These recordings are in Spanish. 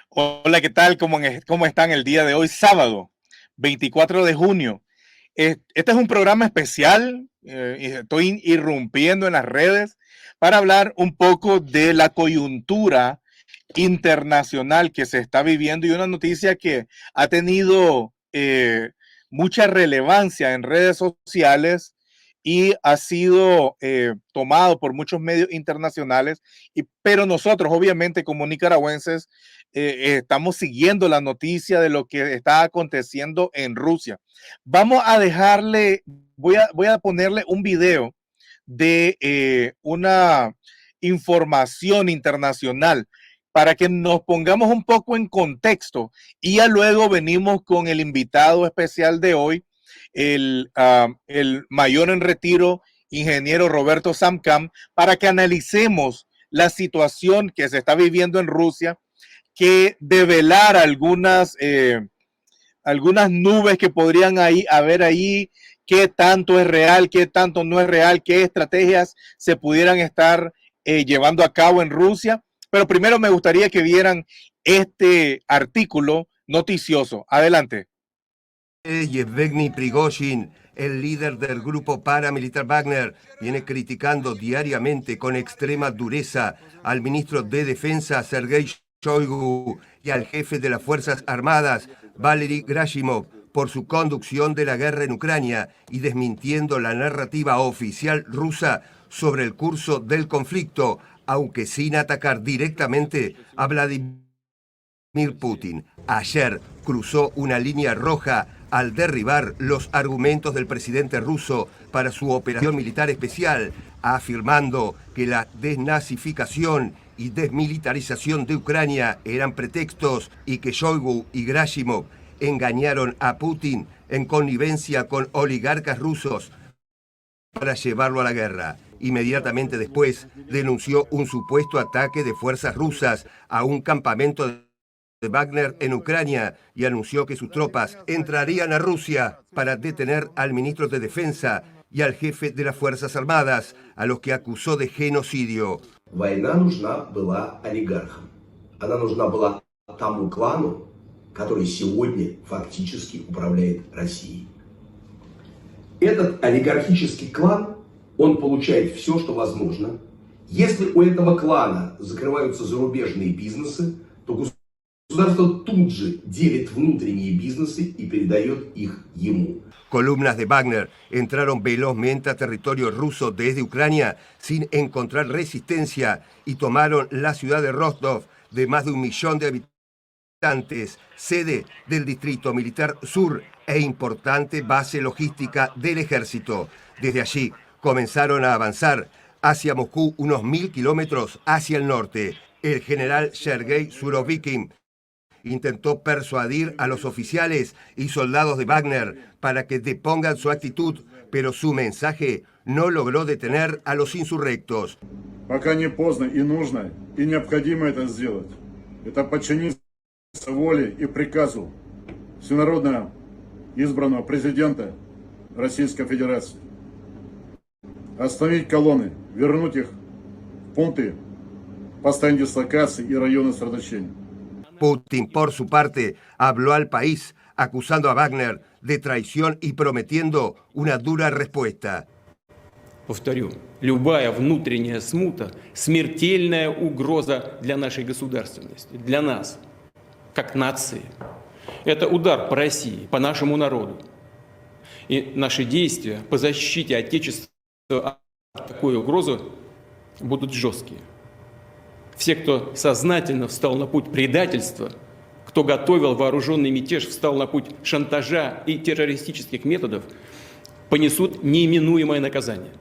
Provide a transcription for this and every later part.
Hola, ¿qué tal? ¿Cómo están el día de hoy, sábado 24 de junio? Este es un programa especial, y estoy irrumpiendo en las redes para hablar un poco de la coyuntura internacional que se está viviendo y una noticia que ha tenido mucha relevancia en redes sociales y ha sido tomado por muchos medios internacionales, pero nosotros obviamente como nicaragüenses estamos siguiendo la noticia de lo que está aconteciendo en Rusia. Vamos a dejarle, voy a ponerle un video de una información internacional para que nos pongamos un poco en contexto y ya luego venimos con el invitado especial de hoy, el mayor en retiro, ingeniero Roberto Samcam, para que analicemos la situación que se está viviendo en Rusia, que develar algunas nubes que podrían haber ahí, qué tanto es real, qué tanto no es real, qué estrategias se pudieran estar llevando a cabo en Rusia. Pero primero me gustaría que vieran este artículo noticioso. Adelante. Yevgeny Prigozhin, el líder del grupo paramilitar Wagner, viene criticando diariamente con extrema dureza al ministro de Defensa Sergei Shoigu y al jefe de las Fuerzas Armadas Valery Gerasimov por su conducción de la guerra en Ucrania y desmintiendo la narrativa oficial rusa sobre el curso del conflicto, aunque sin atacar directamente a Vladimir Putin. Ayer cruzó una línea roja al derribar los argumentos del presidente ruso para su operación militar especial, afirmando que la desnazificación y desmilitarización de Ucrania eran pretextos y que Shoigu y Gerasimov engañaron a Putin en connivencia con oligarcas rusos para llevarlo a la guerra. Inmediatamente después denunció un supuesto ataque de fuerzas rusas a un campamento de Wagner en Ucrania y anunció que sus tropas entrarían a Rusia para detener al ministro de Defensa y al jefe de las Fuerzas Armadas, a los que acusó de genocidio. Война нужна была олигархам. Она нужна была тому клану, который сегодня фактически управляет Россией. Этот олигархический клан, он получает все, что возможно. Если у этого клана закрываются зарубежные бизнесы, то государство тут же делит внутренние бизнесы и передает их ему. Columnas de Wagner entraron velozmente a territorio ruso desde Ucrania sin encontrar resistencia y tomaron la ciudad de Rostov, de más de 1 millón de habitantes, sede del Distrito Militar Sur e importante base logística del ejército. Desde allí comenzaron a avanzar hacia Moscú unos 1000 kilómetros hacia el norte. El general Sergei Surovikin intentó persuadir a los oficiales y soldados de Wagner para que depongan su actitud, pero su mensaje no logró detener a los insurrectos. Пока не поздно и нужно, и необходимо это сделать. Это подчиниться воле и приказу всенародно избранного президента Российской Федерации. Остановить колонны, вернуть их в пункты постоянной дислокации и районы сосредоточения. Putin, por su parte, habló al país acusando a Wagner de traición y prometiendo una dura respuesta. Повторю, любая внутренняя смута – смертельная угроза для нашей государственности, для нас, как нации. Это удар по России, по нашему народу. И наши действия по защите Отечества от такой угрозы будут жесткие. Все, кто сознательно встал на путь предательства, кто готовил вооруженный мятеж, встал на путь шантажа и террористических методов, понесут неименуемое наказание.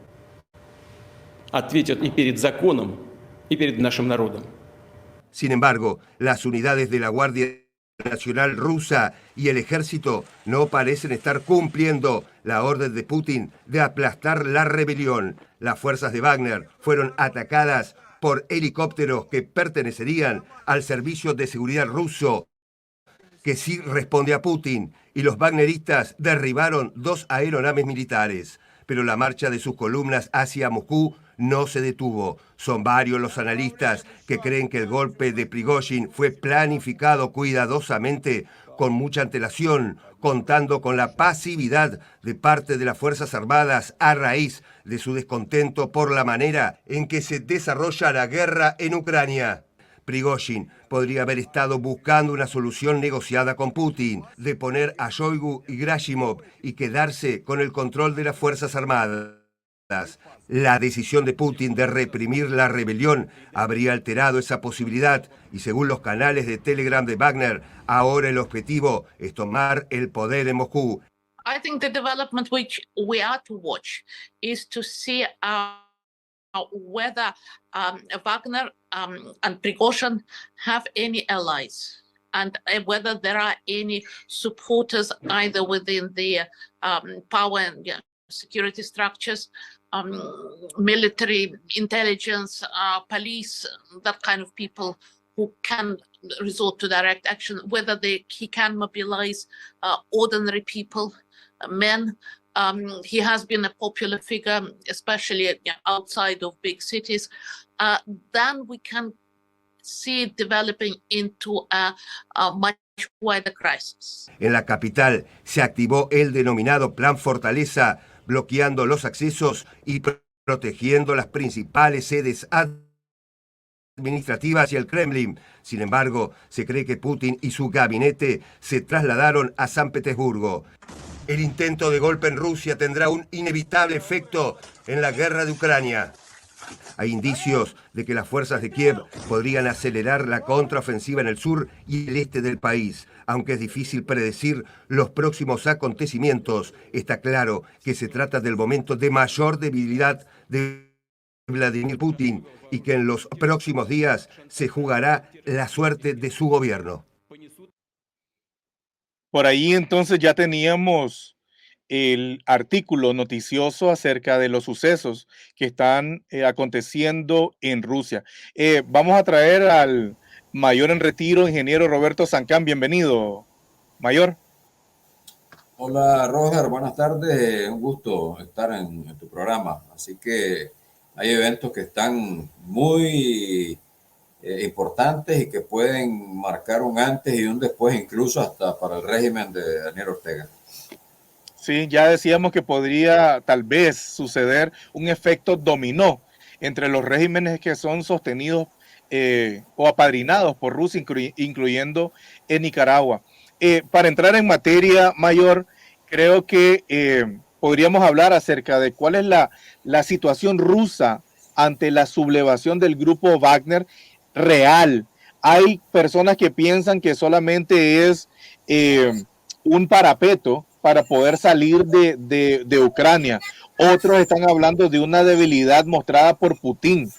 Ответят и перед законом, и перед нашим народом. Sin embargo, las unidades de la Guardia Nacional rusa y el ejército no parecen estar cumpliendo la orden de Putin de aplastar la rebelión. Las fuerzas de Wagner fueron atacadas por helicópteros que pertenecerían al servicio de seguridad ruso, que sí responde a Putin, y los wagneristas derribaron 2 aeronaves militares. Pero la marcha de sus columnas hacia Moscú no se detuvo. Son varios los analistas que creen que el golpe de Prigozhin fue planificado cuidadosamente, con mucha antelación, contando con la pasividad de parte de las Fuerzas Armadas a raíz de su descontento por la manera en que se desarrolla la guerra en Ucrania. Prigozhin podría haber estado buscando una solución negociada con Putin, de poner a Shoigu y Gerasimov y quedarse con el control de las Fuerzas Armadas. La decisión de Putin de reprimir la rebelión habría alterado esa posibilidad y, según los canales de Telegram de Wagner, ahora el objetivo es tomar el poder en Moscú. I think the development which we are to watch is to see whether Wagner and Prigozhin have any allies, and whether there are any supporters either within the power and security structures, military intelligence, police, that kind of people who can resort to direct action, whether he can mobilize ordinary people, men. He has been a popular figure, especially outside of big cities. Then we can see it developing into a much wider crisis. En la capital se activó el denominado Plan Fortaleza, bloqueando los accesos y protegiendo las principales sedes administrativas y el Kremlin. Sin embargo, se cree que Putin y su gabinete se trasladaron a San Petersburgo. El intento de golpe en Rusia tendrá un inevitable efecto en la guerra de Ucrania. Hay indicios de que las fuerzas de Kiev podrían acelerar la contraofensiva en el sur y el este del país. Aunque es difícil predecir los próximos acontecimientos, está claro que se trata del momento de mayor debilidad de Vladimir Putin y que en los próximos días se jugará la suerte de su gobierno. Por ahí entonces ya teníamos el artículo noticioso acerca de los sucesos que están aconteciendo en Rusia. Vamos a traer al mayor en retiro, ingeniero Roberto Sancán. Bienvenido, mayor. Hola, Roger. Buenas tardes. Un gusto estar en tu programa. Así que hay eventos que están muy importantes y que pueden marcar un antes y un después, incluso hasta para el régimen de Daniel Ortega. Sí, ya decíamos que podría tal vez suceder un efecto dominó entre los regímenes que son sostenidos o apadrinados por Rusia, incluyendo en Nicaragua. Para entrar en materia, mayor, creo que podríamos hablar acerca de cuál es la situación rusa ante la sublevación del grupo Wagner real. Hay personas que piensan que solamente es un parapeto para poder salir de Ucrania. Otros están hablando de una debilidad mostrada por Putin.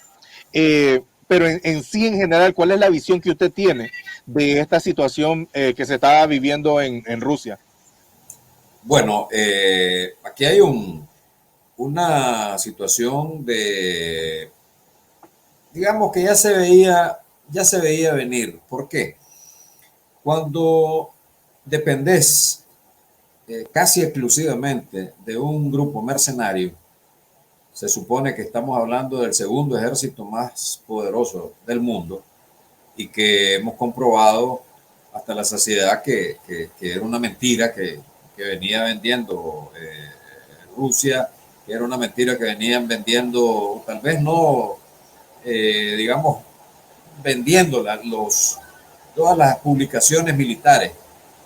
Pero en sí, en general, ¿cuál es la visión que usted tiene de esta situación que se está viviendo en Rusia? Bueno, aquí hay una situación de, digamos que ya se veía venir. ¿Por qué? Cuando dependes casi exclusivamente de un grupo mercenario, se supone que estamos hablando del segundo ejército más poderoso del mundo y que hemos comprobado hasta la saciedad que era una mentira que venía vendiendo Rusia, que era una mentira que venían vendiendo, tal vez no, digamos, vendiendo todas las publicaciones militares,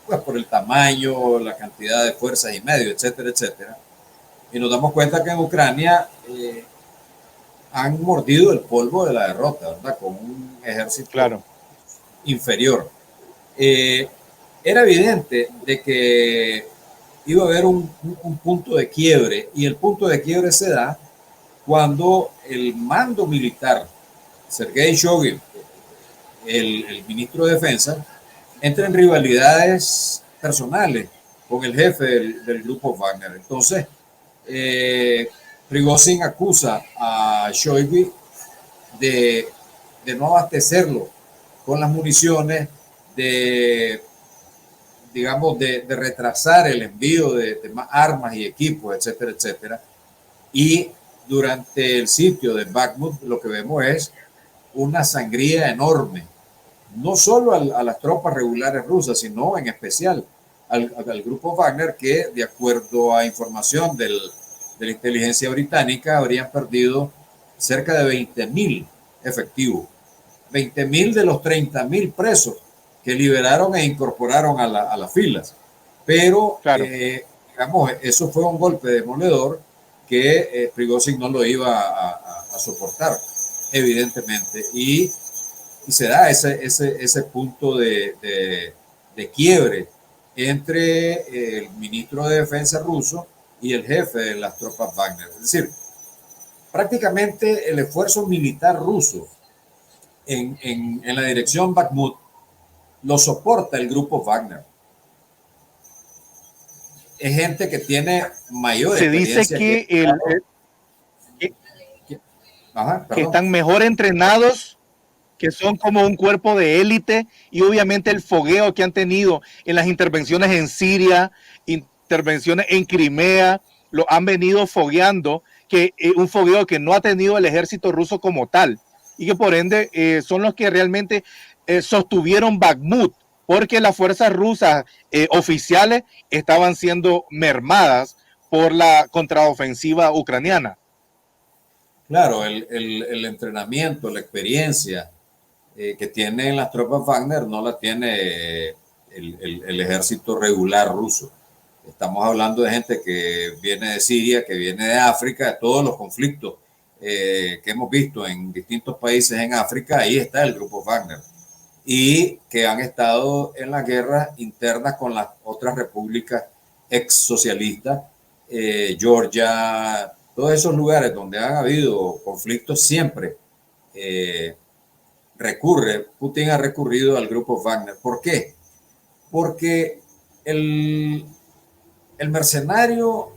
pues por el tamaño, la cantidad de fuerzas y medios, etcétera, etcétera. Y nos damos cuenta que en Ucrania han mordido el polvo de la derrota, ¿verdad? Con un ejército inferior. Era evidente de que iba a haber un punto de quiebre, y el punto de quiebre se da cuando el mando militar, Sergei Shoigu, el ministro de Defensa, entra en rivalidades personales con el jefe del grupo Wagner. Entonces, Prigozhin acusa a Shoigu de no abastecerlo con las municiones, digamos, de retrasar el envío de más armas y equipos, etcétera, etcétera. Y durante el sitio de Bakhmut lo que vemos es una sangría enorme, no solo a las tropas regulares rusas, sino en especial al grupo Wagner, que de acuerdo a información de la inteligencia británica habrían perdido cerca de 20.000 efectivos, 20.000 de los 30.000 presos que liberaron e incorporaron a las filas. Pero, claro, digamos, eso fue un golpe demoledor que Prigozhin no lo iba a soportar, evidentemente. Y se da ese punto de quiebre entre el ministro de Defensa ruso y el jefe de las tropas Wagner. Es decir, prácticamente el esfuerzo militar ruso en la dirección Bakhmut lo soporta el grupo Wagner. Es gente que tiene mayor se dice experiencia que están mejor entrenados, que son como un cuerpo de élite, y obviamente el fogueo que han tenido en las intervenciones en Siria, intervenciones en Crimea, lo han venido fogueando, que un fogueo que no ha tenido el ejército ruso como tal, y que por ende son los que realmente sostuvieron Bakhmut, porque las fuerzas rusas oficiales estaban siendo mermadas por la contraofensiva ucraniana. Claro, el entrenamiento, la experiencia que tienen las tropas Wagner no la tiene el ejército regular ruso. Estamos hablando de gente que viene de Siria, que viene de África, de todos los conflictos que hemos visto en distintos países en África. Ahí está el grupo Wagner. Y que han estado en las guerras internas con las otras repúblicas ex socialistas, Georgia, todos esos lugares donde han habido conflictos siempre Putin ha recurrido al grupo Wagner. ¿Por qué? Porque el mercenario,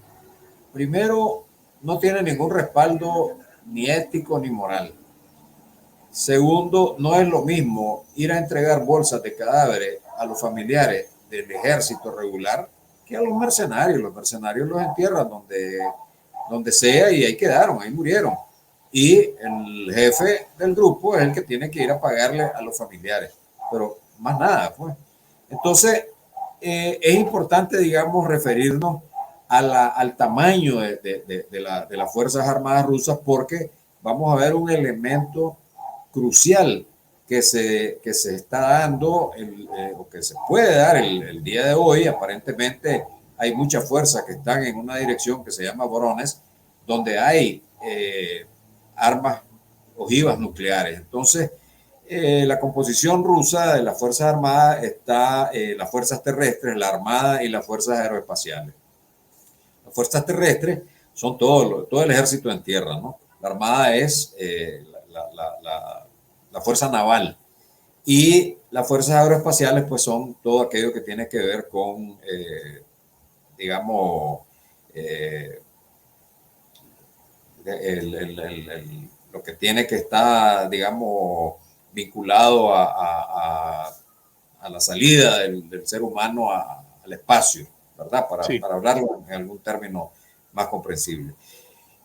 primero, no tiene ningún respaldo ni ético ni moral. Segundo, no es lo mismo ir a entregar bolsas de cadáveres a los familiares del ejército regular que a los mercenarios. Los mercenarios los entierran donde sea y ahí quedaron, ahí murieron. Y el jefe del grupo es el que tiene que ir a pagarle a los familiares, pero más nada, pues. Entonces, es importante, digamos, referirnos al tamaño de las Fuerzas Armadas rusas, porque vamos a ver un elemento crucial que se está dando o que se puede dar el día de hoy. Aparentemente hay muchas fuerzas que están en una dirección que se llama Voronezh, donde hay armas ojivas nucleares. Entonces, la composición rusa de las Fuerzas Armadas está las fuerzas terrestres, la Armada y las fuerzas aeroespaciales. Las fuerzas terrestres son todo el ejército en tierra, ¿no? La Armada es la fuerza naval, y las fuerzas aeroespaciales pues son todo aquello que tiene que ver con, digamos, lo que tiene que estar, digamos, vinculado a la salida del ser humano al espacio, ¿verdad? Para hablarlo en algún término más comprensible.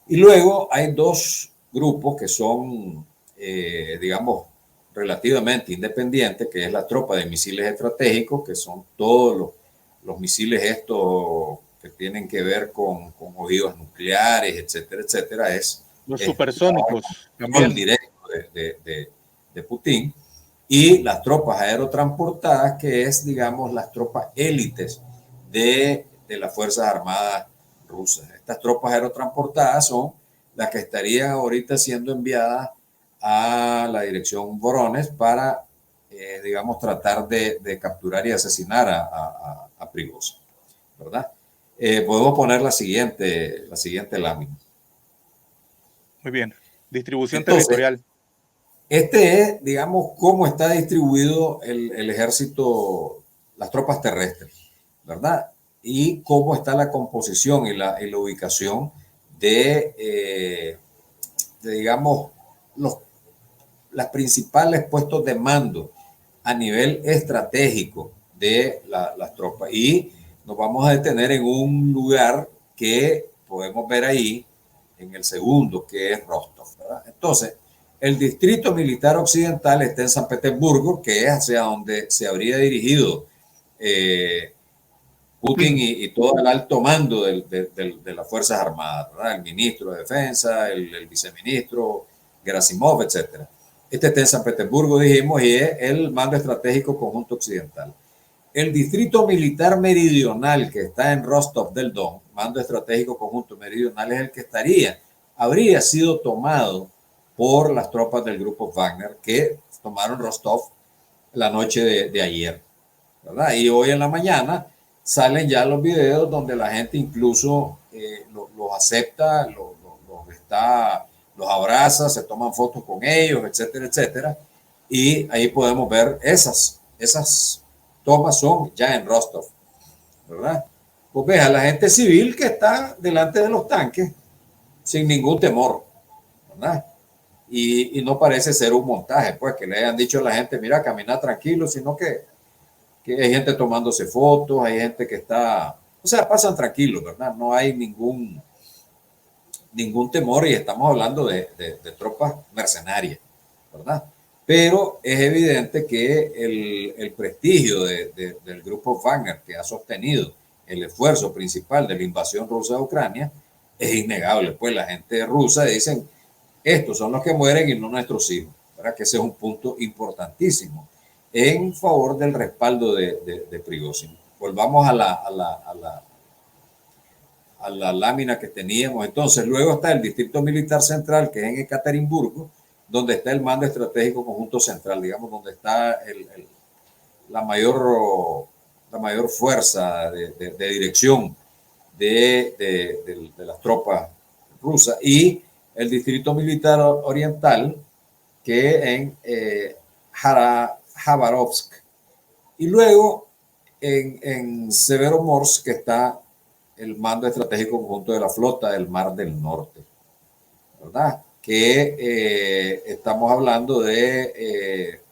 Y luego hay dos grupos que son, digamos, relativamente independientes, que es la tropa de misiles estratégicos, que son todos los misiles estos que tienen que ver con ojivas nucleares, etcétera, etcétera. Es los supersónicos, el directo de Putin. Y las tropas aerotransportadas, que es, digamos, las tropas élites de las Fuerzas Armadas rusas. Estas tropas aerotransportadas son las que estarían ahorita siendo enviadas a la dirección Voronezh para, digamos, tratar de capturar y asesinar a Prigozhin, ¿verdad? Podemos poner la siguiente lámina. Muy bien. Distribución territorial. Este es, digamos, cómo está distribuido el ejército, las tropas terrestres, ¿verdad? Y cómo está la composición y la ubicación de digamos, los las principales puestos de mando a nivel estratégico de las tropas. Y nos vamos a detener en un lugar que podemos ver ahí, en el segundo, que es Rostov, ¿verdad? Entonces, el distrito militar occidental está en San Petersburgo, que es hacia donde se habría dirigido Putin y todo el alto mando de las Fuerzas Armadas, ¿verdad? El ministro de Defensa, el viceministro, Gerasimov, etcétera. Este está en San Petersburgo, dijimos, y es el mando estratégico conjunto occidental. El distrito militar meridional que está en Rostov del Don, mando estratégico conjunto meridional, es el que habría sido tomado por las tropas del grupo Wagner que tomaron Rostov la noche de ayer, ¿verdad? Y hoy en la mañana salen ya los videos donde la gente incluso los acepta, los abraza, se toman fotos con ellos, etcétera, etcétera. Y ahí podemos ver esas tomas son ya en Rostov, ¿verdad? Pues ves a la gente civil que está delante de los tanques sin ningún temor, ¿verdad? Y no parece ser un montaje, pues, que le hayan dicho a la gente, mira, camina tranquilo, sino que hay gente tomándose fotos, hay gente que está, o sea, pasan tranquilos, ¿verdad? No hay ningún temor y estamos hablando de tropas mercenarias, ¿verdad? Pero es evidente que el prestigio del grupo Wagner, que ha sostenido el esfuerzo principal de la invasión rusa de Ucrania, es innegable. Pues la gente rusa dicen, estos son los que mueren y no nuestros hijos, ¿verdad? Que ese es un punto importantísimo en favor del respaldo de Prigozhin. Volvamos a la lámina que teníamos. Entonces, luego está el Distrito Militar Central, que es en Ekaterimburgo, donde está el mando estratégico conjunto central, digamos, donde está la mayor fuerza de dirección de las tropas rusas, y el Distrito Militar Oriental, que en Khabarovsk, y luego en Severomorsk, que está el mando estratégico conjunto de la flota del Mar del Norte, ¿verdad? Que estamos hablando de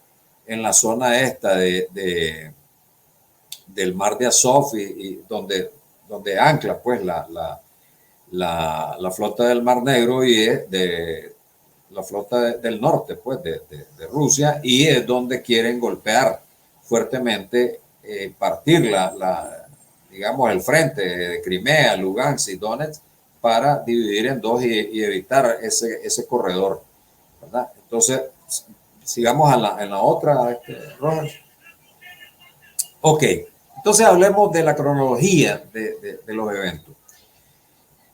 en la zona esta del Mar de Azov y donde ancla pues la flota del Mar Negro y es de la flota del norte pues de Rusia, y es donde quieren golpear fuertemente, partir digamos el frente de Crimea, Lugansk y Donetsk para dividir en dos y evitar ese corredor, ¿verdad? Entonces, sigamos en la otra, Roger. Ok, entonces hablemos de la cronología de los eventos.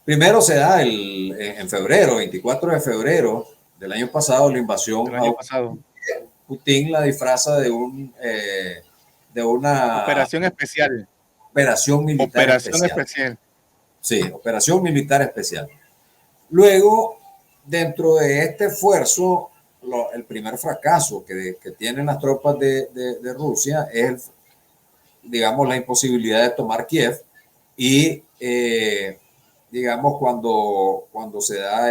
Primero se da en febrero, 24 de febrero del año pasado, la invasión. Putin la disfraza de una operación especial. Operación militar especial. Sí, operación militar especial. Luego, dentro de este esfuerzo, el primer fracaso que tienen las tropas de Rusia es, digamos, la imposibilidad de tomar Kiev y, digamos, cuando se da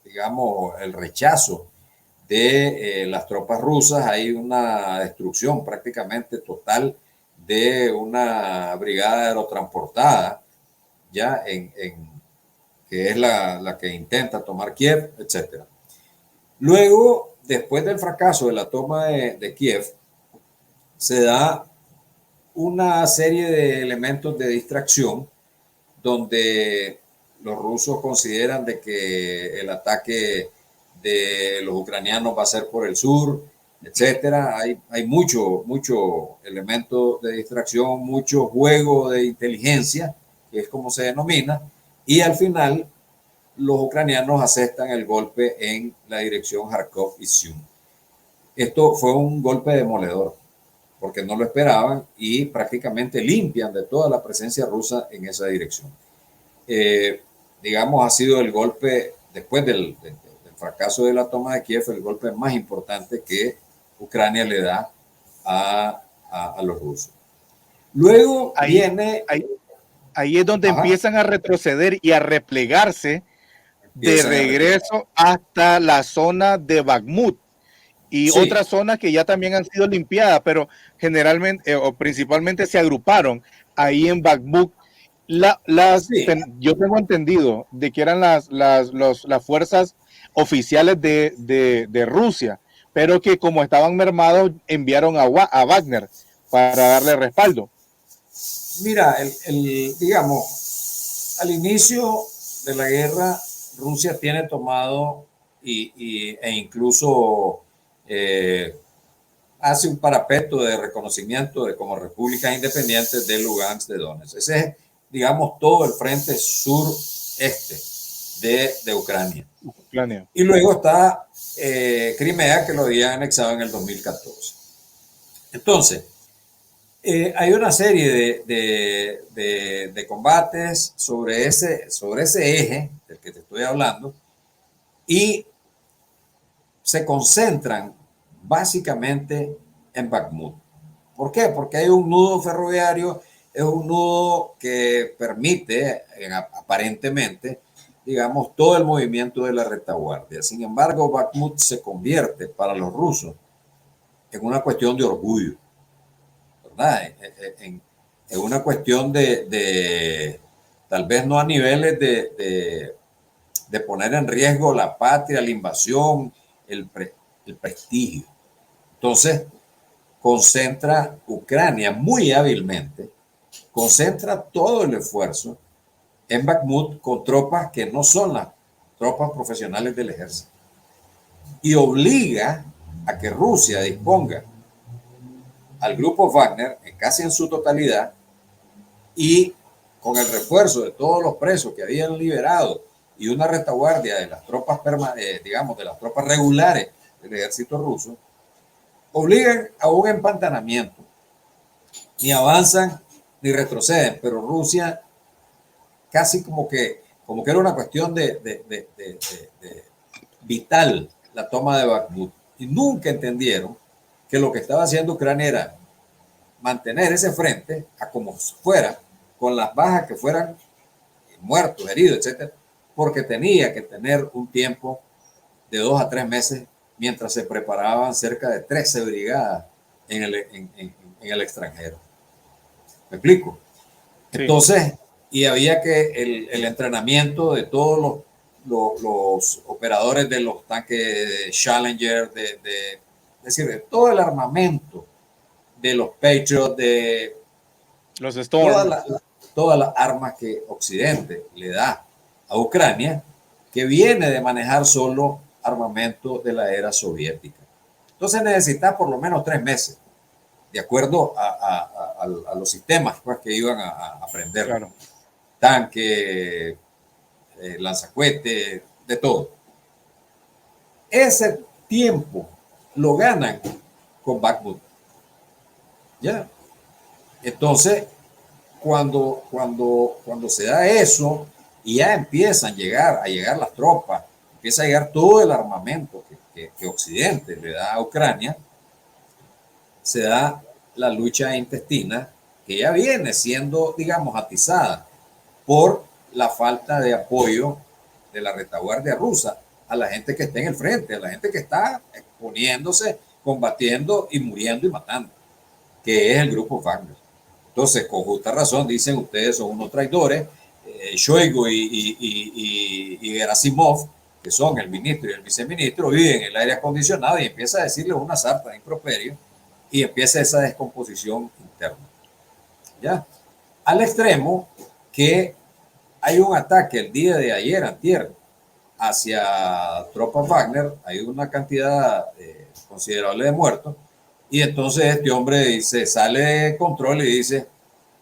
digamos, el rechazo de las tropas rusas, hay una destrucción prácticamente total de una brigada aerotransportada, ya que es la que intenta tomar Kiev, etc. Luego, después del fracaso de la toma de Kiev, se da una serie de elementos de distracción donde los rusos consideran de que el ataque de los ucranianos va a ser por el sur, etcétera. Hay mucho elemento de distracción, mucho juego de inteligencia, que es como se denomina, y al final los ucranianos aceptan el golpe en la dirección Kharkov y Sium. Esto fue un golpe demoledor, porque no lo esperaban y prácticamente limpian de toda la presencia rusa en esa dirección. Digamos, ha sido el golpe después del fracaso de la toma de Kiev, el golpe más importante que Ucrania le da a los rusos. Luego viene... Ahí es donde empiezan a retroceder y a replegarse de regreso hasta la zona de Bakhmut y otras zonas que ya también han sido limpiadas, pero generalmente o principalmente se agruparon ahí en Bakhmut. Yo tengo entendido de que eran las fuerzas oficiales de Rusia, pero que como estaban mermados enviaron a Wagner para darle respaldo. Mira, digamos, al inicio de la guerra, Rusia tiene tomado e incluso hace un parapeto de reconocimiento de como repúblicas independientes de Lugansk, de Donetsk. Ese es, digamos, todo el frente sureste de Ucrania. Y luego está Crimea, que lo había anexado en el 2014. Entonces, hay una serie de combates sobre ese eje del que te estoy hablando y se concentran básicamente en Bakhmut. ¿Por qué? Porque hay un nudo ferroviario, es un nudo que permite aparentemente, digamos, todo el movimiento de la retaguardia. Sin embargo, Bakhmut se convierte para los rusos en una cuestión de orgullo. Es una cuestión de tal vez no a niveles de poner en riesgo la patria, la invasión, el prestigio. Entonces, concentra Ucrania muy hábilmente, concentra todo el esfuerzo en Bakhmut con tropas que no son las tropas profesionales del ejército y obliga a que Rusia disponga al grupo Wagner casi en su totalidad y con el refuerzo de todos los presos que habían liberado y una retaguardia de las tropas digamos de las tropas regulares del ejército ruso, obligan a un empantanamiento. Ni avanzan ni retroceden, pero Rusia casi como que era una cuestión de vital la toma de Bakhmut y nunca entendieron que lo que estaba haciendo Ucrania era mantener ese frente a como fuera, con las bajas que fueran muertos, heridos, etcétera, porque tenía que tener un tiempo de 2 a 3 meses mientras se preparaban cerca de 13 brigadas en el extranjero. ¿Me explico? Sí. Entonces, y había que el entrenamiento de todos los operadores de los tanques Challenger, es decir, de todo el armamento de los Patriot, de los Storm, todas las armas que Occidente le da a Ucrania, que viene de manejar solo armamento de la era soviética. Entonces necesita por lo menos 3 meses, de acuerdo a los sistemas pues, que iban a aprender. Claro. Tanque, lanzacohetes, de todo. Ese tiempo lo ganan con Bakhmut. ¿Ya? Entonces, cuando se da eso y ya empiezan a llegar las tropas, empieza a llegar todo el armamento que Occidente le da a Ucrania, se da la lucha intestina que ya viene siendo, digamos, atizada por la falta de apoyo de la retaguardia rusa a la gente que está en el frente, a la gente que está exponiéndose, combatiendo y muriendo y matando, que es el grupo Wagner. Entonces, con justa razón, dicen ustedes son unos traidores, Shoigu y Gerasimov, que son el ministro y el viceministro, viven en el aire acondicionado y empieza a decirles una sarta de improperio y empieza esa descomposición interna. ¿Ya? Al extremo que hay un ataque el día de ayer, antier, hacia tropas Wagner, hay una cantidad considerable de muertos, y entonces este hombre sale de control y dice,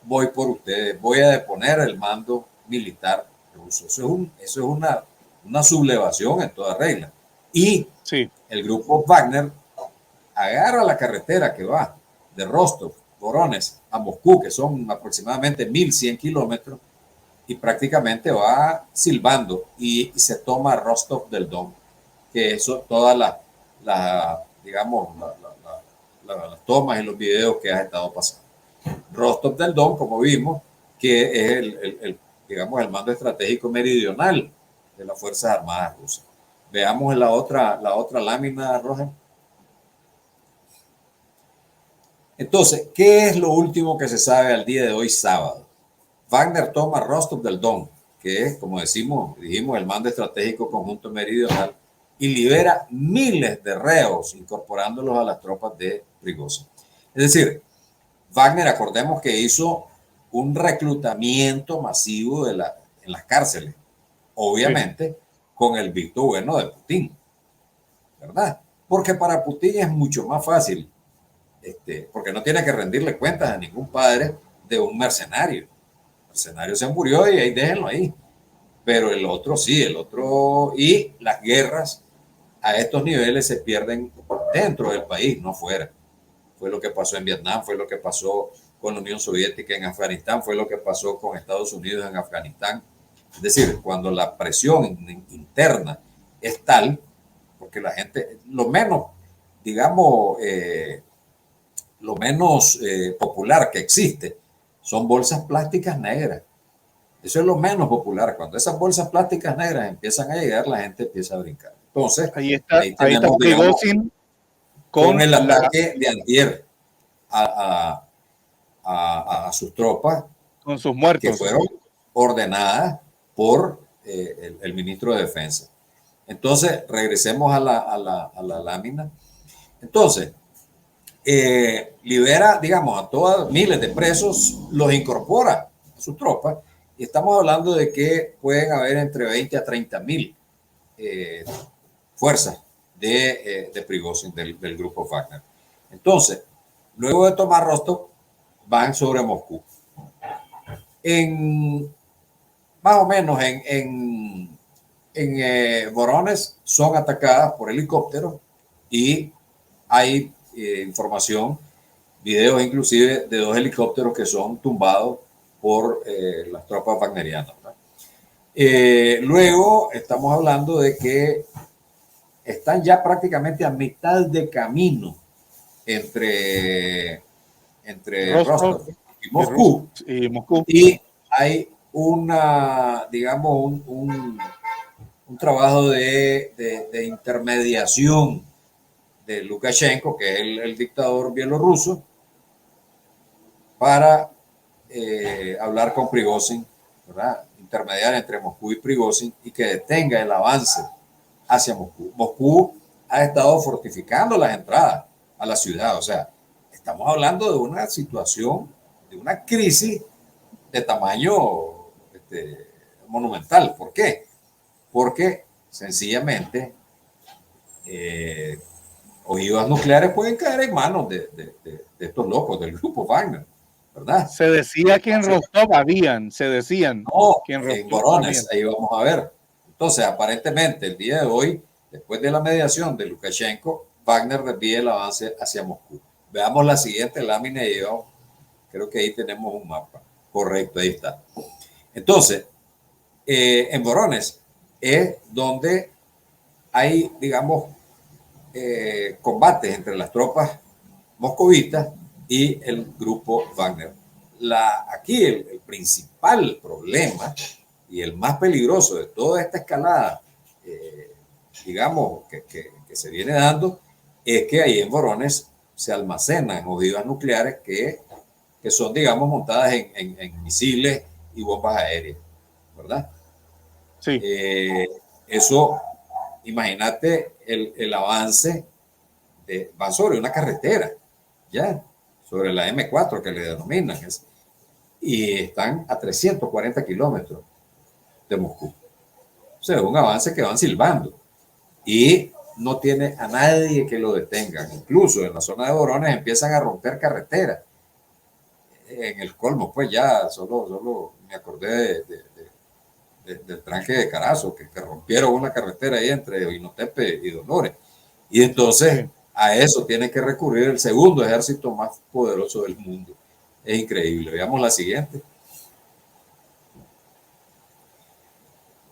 voy por ustedes, voy a deponer el mando militar ruso. Eso es una sublevación en toda regla. Y sí, el grupo Wagner agarra la carretera que va de Rostov, Voronezh a Moscú, que son aproximadamente 1.100 kilómetros, y prácticamente va silbando y se toma Rostov del Don. que eso, todas digamos, las tomas y los videos que has estado pasando. Rostov del Don, como vimos, que es digamos, el mando estratégico meridional de las Fuerzas Armadas rusas. Veamos la otra lámina roja. Entonces, ¿qué es lo último que se sabe al día de hoy, sábado? Wagner toma Rostov del Don, que es, como dijimos, el mando estratégico conjunto meridional, y libera miles de reos, incorporándolos a las tropas de Prigozhin. Es decir, Wagner, acordemos que hizo un reclutamiento masivo en las cárceles, obviamente, sí, con el visto bueno de Putin, ¿verdad? Porque para Putin es mucho más fácil, porque no tiene que rendirle cuentas a ningún padre de un mercenario. El mercenario se murió y ahí déjenlo ahí. Pero el otro sí, y las guerras a estos niveles se pierden dentro del país, no fuera. Fue lo que pasó en Vietnam, fue lo que pasó con la Unión Soviética en Afganistán, fue lo que pasó con Estados Unidos en Afganistán. Es decir, cuando la presión interna es tal, porque la gente, lo menos, digamos, lo menos popular que existe son bolsas plásticas negras. Eso es lo menos popular. Cuando esas bolsas plásticas negras empiezan a llegar, la gente empieza a brincar. Entonces, ahí está Prigozhin con el ataque de antier a sus tropas, con sus muertos, que fueron ordenadas por el ministro de Defensa. Entonces, regresemos a la lámina. Entonces, libera, digamos, a todos miles de presos, los incorpora a sus tropas, y estamos hablando de que pueden haber entre 20 a 30 mil fuerzas de Prigozhin, del grupo Wagner. Entonces, luego de tomar Rostov, van sobre Moscú. Más o menos en Voronezh son atacadas por helicópteros y hay información, videos inclusive de 2 helicópteros que son tumbados por las tropas wagnerianas. Luego estamos hablando de que están ya prácticamente a mitad de camino entre Rostov y Moscú. Y hay digamos, un trabajo de intermediación de Lukashenko, que es el dictador bielorruso, para hablar con Prigozhin, ¿verdad? Intermediar entre Moscú y Prigozhin y que detenga el avance hacia Moscú. Moscú ha estado fortificando las entradas a la ciudad. O sea, estamos hablando de una situación, de una crisis de tamaño monumental. ¿Por qué? Porque sencillamente ojivas nucleares pueden caer en manos de estos locos del grupo Wagner, ¿verdad? Se decía que en Rostov habían, no, que en Voronezh, ahí vamos a ver. Entonces, aparentemente, el día de hoy, después de la mediación de Lukashenko, Wagner desvía el avance hacia Moscú. Veamos la siguiente lámina y yo creo que ahí tenemos un mapa. Correcto, ahí está. Entonces, en Voronezh es donde hay, digamos, combates entre las tropas moscovitas y el grupo Wagner. Aquí el principal problema y el más peligroso de toda esta escalada, digamos, que se viene dando, es que ahí en Voronezh se almacenan ojivas nucleares que son, digamos, montadas en misiles y bombas aéreas, ¿verdad? Sí. Eso, imagínate el avance, va sobre una carretera, ya, sobre la M4 que le denominan, y están a 340 kilómetros de Moscú. O sea, es un avance que van silbando y no tiene a nadie que lo detenga. Incluso en la zona de Voronezh empiezan a romper carreteras. En el colmo, pues ya solo me acordé del tranque de Carazo, que rompieron una carretera ahí entre Oinotepe y Dolores. Y entonces a eso tiene que recurrir el segundo ejército más poderoso del mundo. Es increíble. Veamos la siguiente.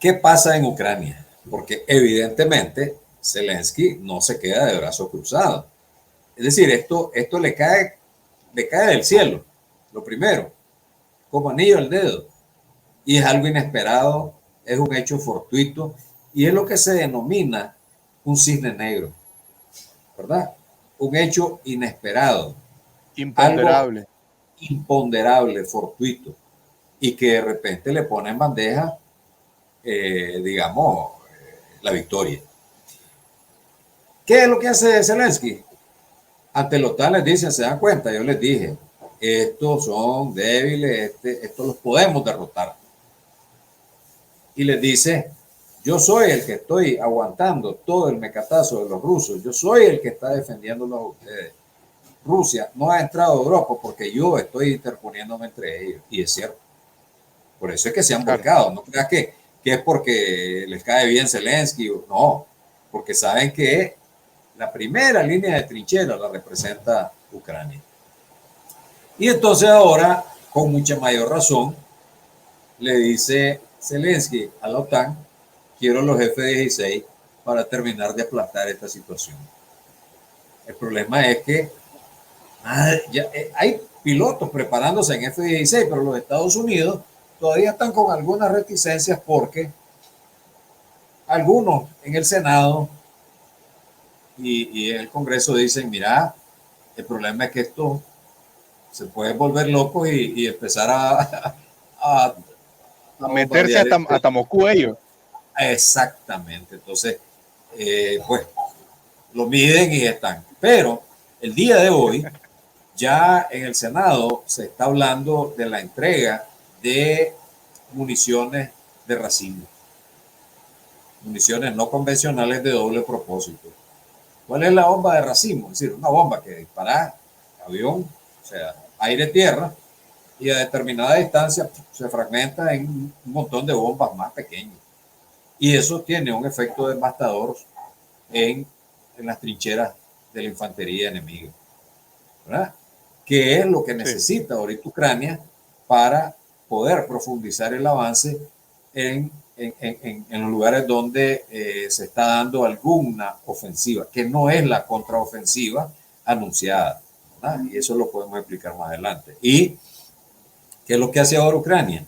¿Qué pasa en Ucrania? Porque evidentemente Zelensky no se queda de brazos cruzados. Es decir, esto le cae del cielo, lo primero, como anillo al dedo. Y es algo inesperado, es un hecho fortuito y es lo que se denomina un cisne negro, ¿verdad? Un hecho inesperado, Imponderable. algo imponderable, fortuito, y que de repente le pone en bandeja, digamos, la victoria. ¿Qué es lo que hace Zelensky? Ante los tales dicen, se dan cuenta, yo les dije, estos son débiles, estos los podemos derrotar. Y les dice, yo soy el que estoy aguantando todo el mecatazo de los rusos, yo soy el que está defendiéndolos a ustedes. Rusia no ha entrado a Europa porque yo estoy interponiéndome entre ellos. Y es cierto. Por eso es que se han volcado. No creas que es porque les cae bien Zelensky. No, porque saben que la primera línea de trinchera la representa Ucrania. Y entonces ahora, con mucha mayor razón, le dice Zelensky a la OTAN, quiero los F-16 para terminar de aplastar esta situación. El problema es que hay pilotos preparándose en F-16, pero los Estados Unidos todavía están con algunas reticencias porque algunos en el Senado y en el Congreso dicen, mira, el problema es que esto se puede volver loco y empezar a meterse hasta Moscú ellos. Exactamente. Entonces, pues, lo miden y están. Pero el día de hoy, ya en el Senado se está hablando de la entrega de municiones de racimo. Municiones no convencionales de doble propósito. ¿Cuál es la bomba de racimo? Es decir, una bomba que dispara avión, o sea, aire-tierra, y a determinada distancia se fragmenta en un montón de bombas más pequeñas. Y eso tiene un efecto devastador en las trincheras de la infantería enemiga, ¿verdad? Que es lo que necesita ahorita Ucrania para poder profundizar el avance en los lugares donde se está dando alguna ofensiva, que no es la contraofensiva anunciada, ¿verdad? Y eso lo podemos explicar más adelante. ¿Y qué es lo que hace ahora Ucrania?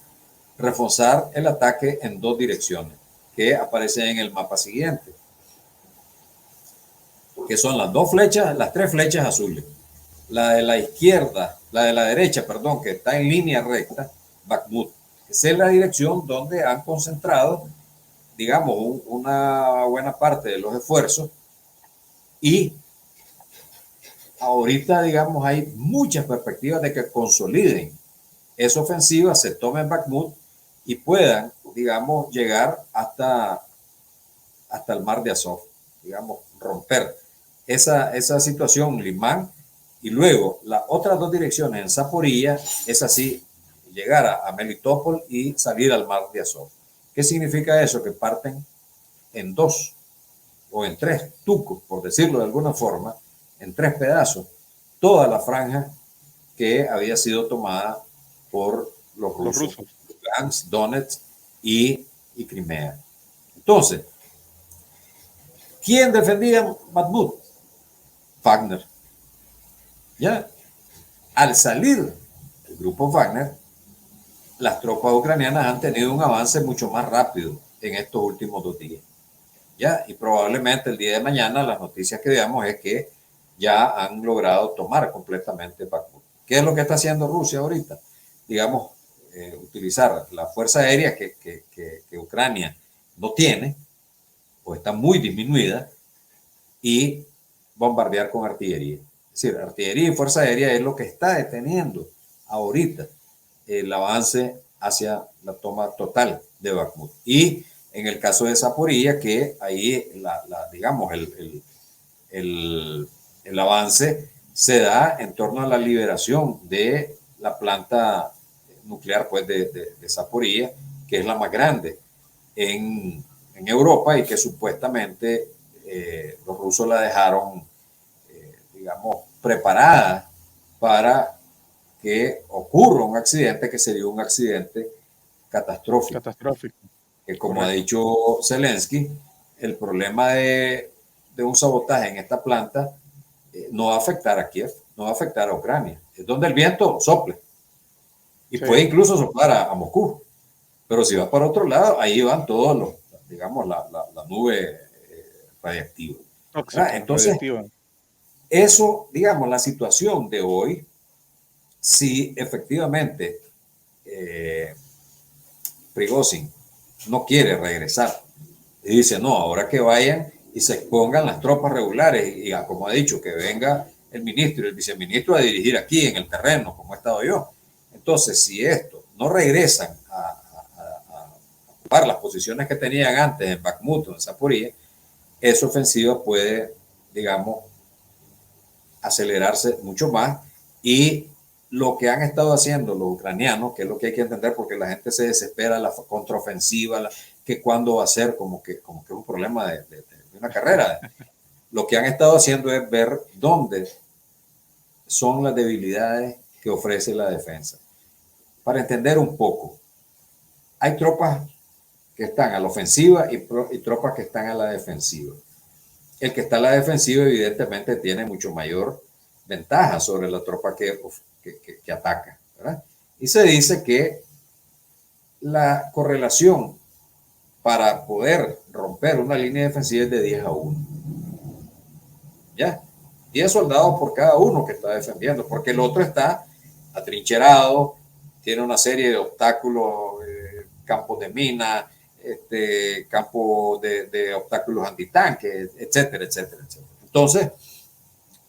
Reforzar el ataque en dos direcciones, que aparecen en el mapa siguiente, que son las tres flechas azules. La de la izquierda, la de la derecha, perdón, que está en línea recta, Bakhmut. Esa es la dirección donde han concentrado, digamos, una buena parte de los esfuerzos y ahorita, digamos, hay muchas perspectivas de que consoliden esa ofensiva, se tomen Bakhmut y puedan, digamos, llegar hasta el mar de Azov, digamos, romper esa situación, Limán, y luego las otras dos direcciones en Zaporilla, es así, llegar a Melitopol y salir al mar de Azov. ¿Qué significa eso? Que parten en dos o en tres tucos, por decirlo de alguna forma, en tres pedazos, toda la franja que había sido tomada por los rusos. Lugansk, Donetsk y Crimea. Entonces, ¿quién defendía Bakhmut? Wagner. Ya, al salir el grupo Wagner, las tropas ucranianas han tenido un avance mucho más rápido en estos últimos 2 días. Ya, y probablemente el día de mañana las noticias que veamos es que ya han logrado tomar completamente Bakhmut. ¿Qué es lo que está haciendo Rusia ahorita? Digamos, utilizar la fuerza aérea que Ucrania no tiene, o está muy disminuida, y bombardear con artillería. Es decir, artillería y fuerza aérea es lo que está deteniendo ahorita el avance hacia la toma total de Bakhmut. Y en el caso de Zaporilla, que ahí, digamos, el avance se da en torno a la liberación de la planta nuclear, pues, de Zaporilla, que es la más grande en Europa y que supuestamente los rusos la dejaron, digamos, preparada para que ocurra un accidente que sería un accidente catastrófico. Catastrófico. Que como ha dicho Zelensky, el problema de de un sabotaje en esta planta no va a afectar a Kiev, no va a afectar a Ucrania. Es donde el viento sople y puede incluso soplar a Moscú. Pero si va para otro lado, ahí van todos los, digamos, la nube radiactiva. Entonces, radiactiva. Eso, digamos, la situación de hoy, si efectivamente Prigozhin no quiere regresar y dice, no, ahora que vayan y se expongan las tropas regulares y como ha dicho, que venga el ministro y el viceministro a dirigir aquí en el terreno, como he estado yo. Entonces, si esto no regresan a ocupar las posiciones que tenían antes en Bakhmut o en Zaporizhia, esa ofensiva puede, digamos, acelerarse mucho más. Y lo que han estado haciendo los ucranianos, que es lo que hay que entender, porque la gente se desespera, la contraofensiva, que cuándo va a ser, como que es un problema de una carrera. Lo que han estado haciendo es ver dónde son las debilidades que ofrece la defensa. Para entender un poco, hay tropas que están a la ofensiva y tropas que están a la defensiva. El que está a la defensiva evidentemente tiene mucho mayor ventaja sobre la tropa que ataca, ¿verdad? Y se dice que la correlación para poder romper una línea defensiva es de 10 a 1. ¿Ya? 10 soldados por cada uno que está defendiendo, porque el otro está atrincherado, tiene una serie de obstáculos, campos de mina, campo de obstáculos antitanques, etcétera, etcétera, etcétera. Entonces,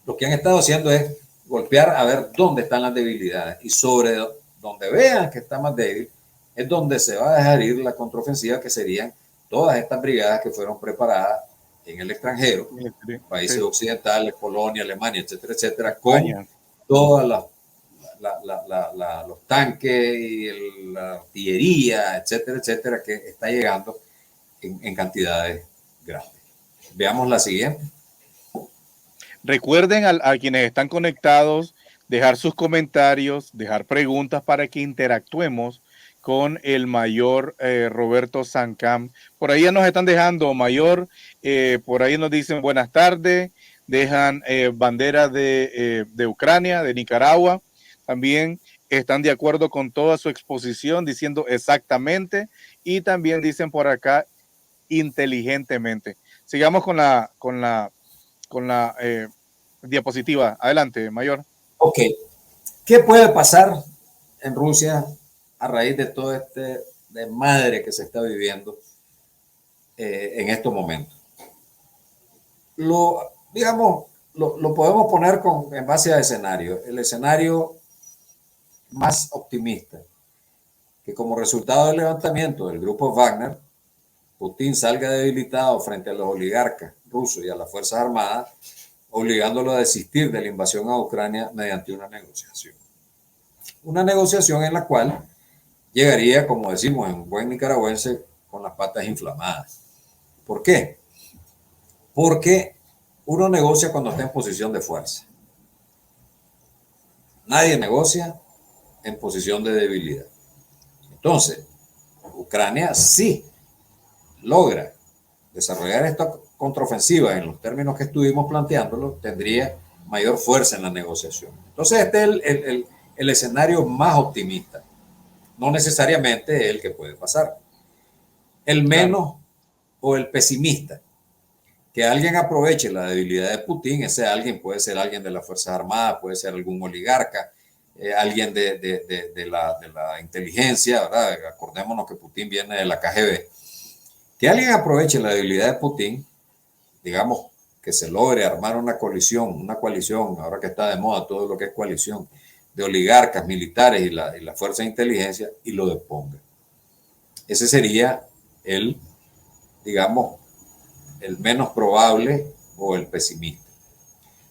lo que han estado haciendo es golpear a ver dónde están las debilidades y sobre donde vean que está más débil es donde se va a dejar ir la contraofensiva, que serían todas estas brigadas que fueron preparadas en el extranjero, países occidentales, Polonia, Alemania, etcétera, etcétera, con todas los tanques y la artillería, etcétera, etcétera, que está llegando en cantidades grandes. Veamos la siguiente. Recuerden a quienes están conectados, dejar sus comentarios, dejar preguntas para que interactuemos con el mayor Roberto Sancam. Por ahí ya nos están dejando, mayor, por ahí nos dicen buenas tardes, dejan bandera de Ucrania, de Nicaragua. También están de acuerdo con toda su exposición, diciendo exactamente, y también dicen por acá inteligentemente. Sigamos con la diapositiva. Adelante, mayor. Ok. ¿Qué puede pasar en Rusia a raíz de todo este desmadre que se está viviendo en estos momentos? Lo podemos poner en base a escenario. El escenario más optimista, que como resultado del levantamiento del grupo Wagner, Putin salga debilitado frente a los oligarcas rusos y a las Fuerzas Armadas, obligándolo a desistir de la invasión a Ucrania mediante una negociación. Una negociación en la cual llegaría, como decimos en buen nicaragüense, con las patas inflamadas. ¿Por qué? Porque uno negocia cuando está en posición de fuerza. Nadie negocia en posición de debilidad. Entonces, Ucrania sí logra desarrollar esta contraofensiva en los términos que estuvimos planteándolo, tendría mayor fuerza en la negociación. Entonces, este es el escenario más optimista. No necesariamente el que puede pasar. El menos o el pesimista. Que alguien aproveche la debilidad de Putin, ese alguien puede ser alguien de las Fuerzas Armadas, puede ser algún oligarca, alguien de la inteligencia, ¿verdad? Acordémonos que Putin viene de la KGB. Que alguien aproveche la debilidad de Putin, digamos que se logre armar una coalición, ahora que está de moda todo lo que es coalición, de oligarcas, militares y la fuerza de inteligencia, y lo deponga. Ese sería el menos probable o el pesimista.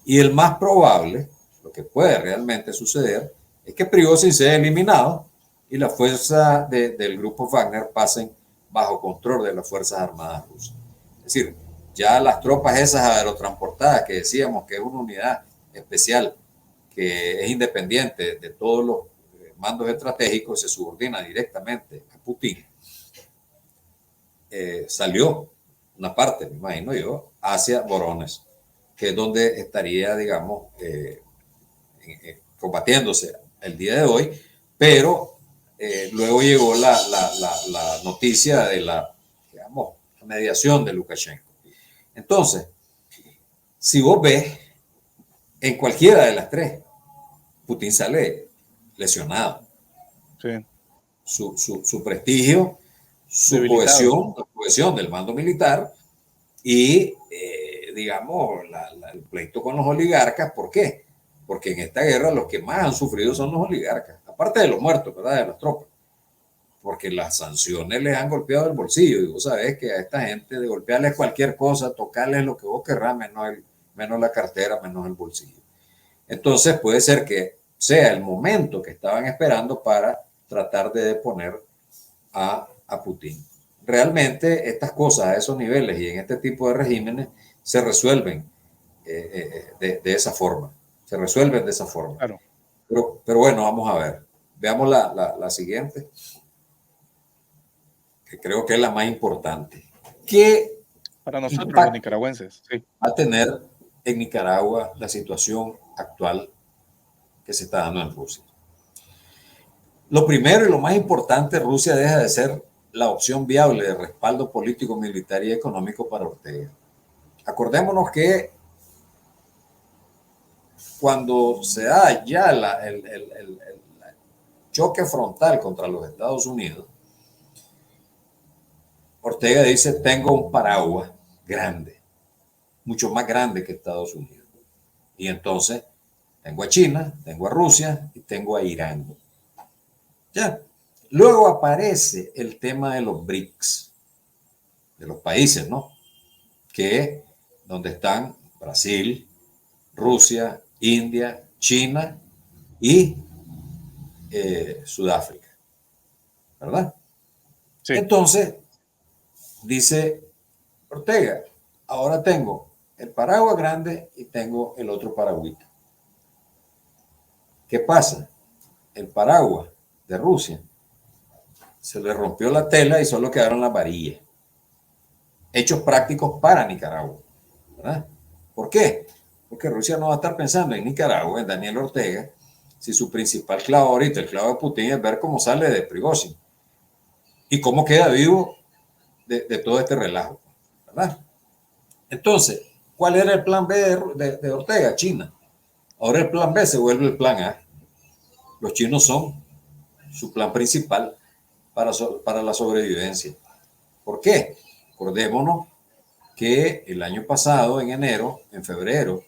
Y el más probable, lo que puede realmente suceder, es que Prigozhin sea eliminado y la fuerza del grupo Wagner pasen bajo control de las Fuerzas Armadas rusas. Es decir, ya las tropas esas aerotransportadas que decíamos que es una unidad especial que es independiente de todos los mandos estratégicos, se subordina directamente a Putin, salió una parte, me imagino yo, hacia Vorónezh, que es donde estaría, digamos, combatiéndose el día de hoy, pero luego llegó la noticia de digamos, la mediación de Lukashenko. Entonces, si vos ves, en cualquiera de las tres, Putin sale lesionado. Sí. Su prestigio, su Debilitado. cohesión del mando militar y, digamos, el pleito con los oligarcas. ¿Por qué? Porque en esta guerra los que más han sufrido son los oligarcas, aparte de los muertos, ¿verdad? De las tropas. Porque las sanciones les han golpeado el bolsillo. Y vos sabés que a esta gente de golpearles cualquier cosa, tocarles lo que vos querrás, menos la cartera, menos el bolsillo. Entonces puede ser que sea el momento que estaban esperando para tratar de deponer a Putin. Realmente estas cosas a esos niveles y en este tipo de regímenes se resuelven de esa forma. Se resuelven de esa forma. Claro. Pero bueno, vamos a ver. Veamos la siguiente, que creo que es la más importante. ¿Qué para nosotros los nicaragüenses? Sí. Va a tener en Nicaragua la situación actual que se está dando en Rusia? Lo primero y lo más importante, Rusia deja de ser la opción viable de respaldo político, militar y económico para Ortega. Acordémonos que cuando se da ya el choque frontal contra los Estados Unidos, Ortega dice, tengo un paraguas grande, mucho más grande que Estados Unidos. Y entonces tengo a China, tengo a Rusia y tengo a Irán. Ya. Luego aparece el tema de los BRICS, de los países, ¿no? Que donde están Brasil, Rusia, India, China y Sudáfrica, ¿verdad? Sí. Entonces, dice Ortega, ahora tengo el paraguas grande y tengo el otro paragüita. ¿Qué pasa? El paraguas de Rusia se le rompió la tela y solo quedaron las varillas. Hechos prácticos para Nicaragua, ¿verdad? ¿Por qué? Porque Rusia no va a estar pensando en Nicaragua, en Daniel Ortega, si su principal clavo ahorita, el clavo de Putin, es ver cómo sale de Prigozhin y cómo queda vivo de todo este relajo, ¿verdad? Entonces, ¿cuál era el plan B de Ortega? China. Ahora el plan B se vuelve el plan A. Los chinos son su plan principal para la sobrevivencia. ¿Por qué? Acordémonos que el año pasado, en enero, en febrero,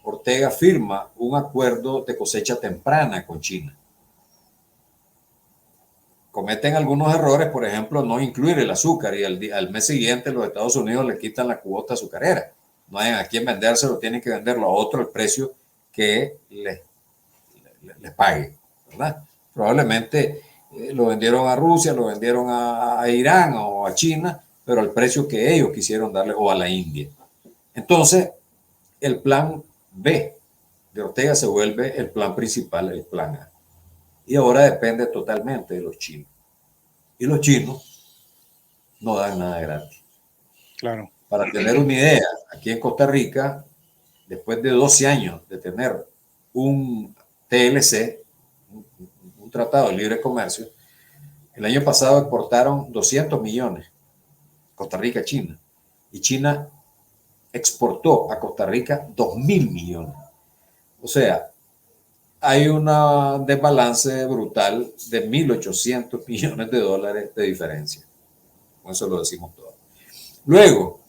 Ortega firma un acuerdo de cosecha temprana con China. Cometen algunos errores, por ejemplo, no incluir el azúcar y al mes siguiente los Estados Unidos le quitan la cuota azucarera. No hay a quién vendérselo, tienen que venderlo a otro el precio que les pague, ¿verdad? Probablemente lo vendieron a Rusia, lo vendieron a Irán o a China, pero al precio que ellos quisieron darle, o a la India. Entonces, el plan B de Ortega se vuelve el plan principal, el plan A. Y ahora depende totalmente de los chinos. Y los chinos no dan nada gratis. Claro. Para tener una idea, aquí en Costa Rica, después de 12 años de tener un TLC, un tratado de libre comercio, el año pasado exportaron 200 millones, Costa Rica a China, y China exportó a Costa Rica 2.000 millones. O sea, hay un desbalance brutal de 1.800 millones de dólares de diferencia. Con eso lo decimos todo. Luego,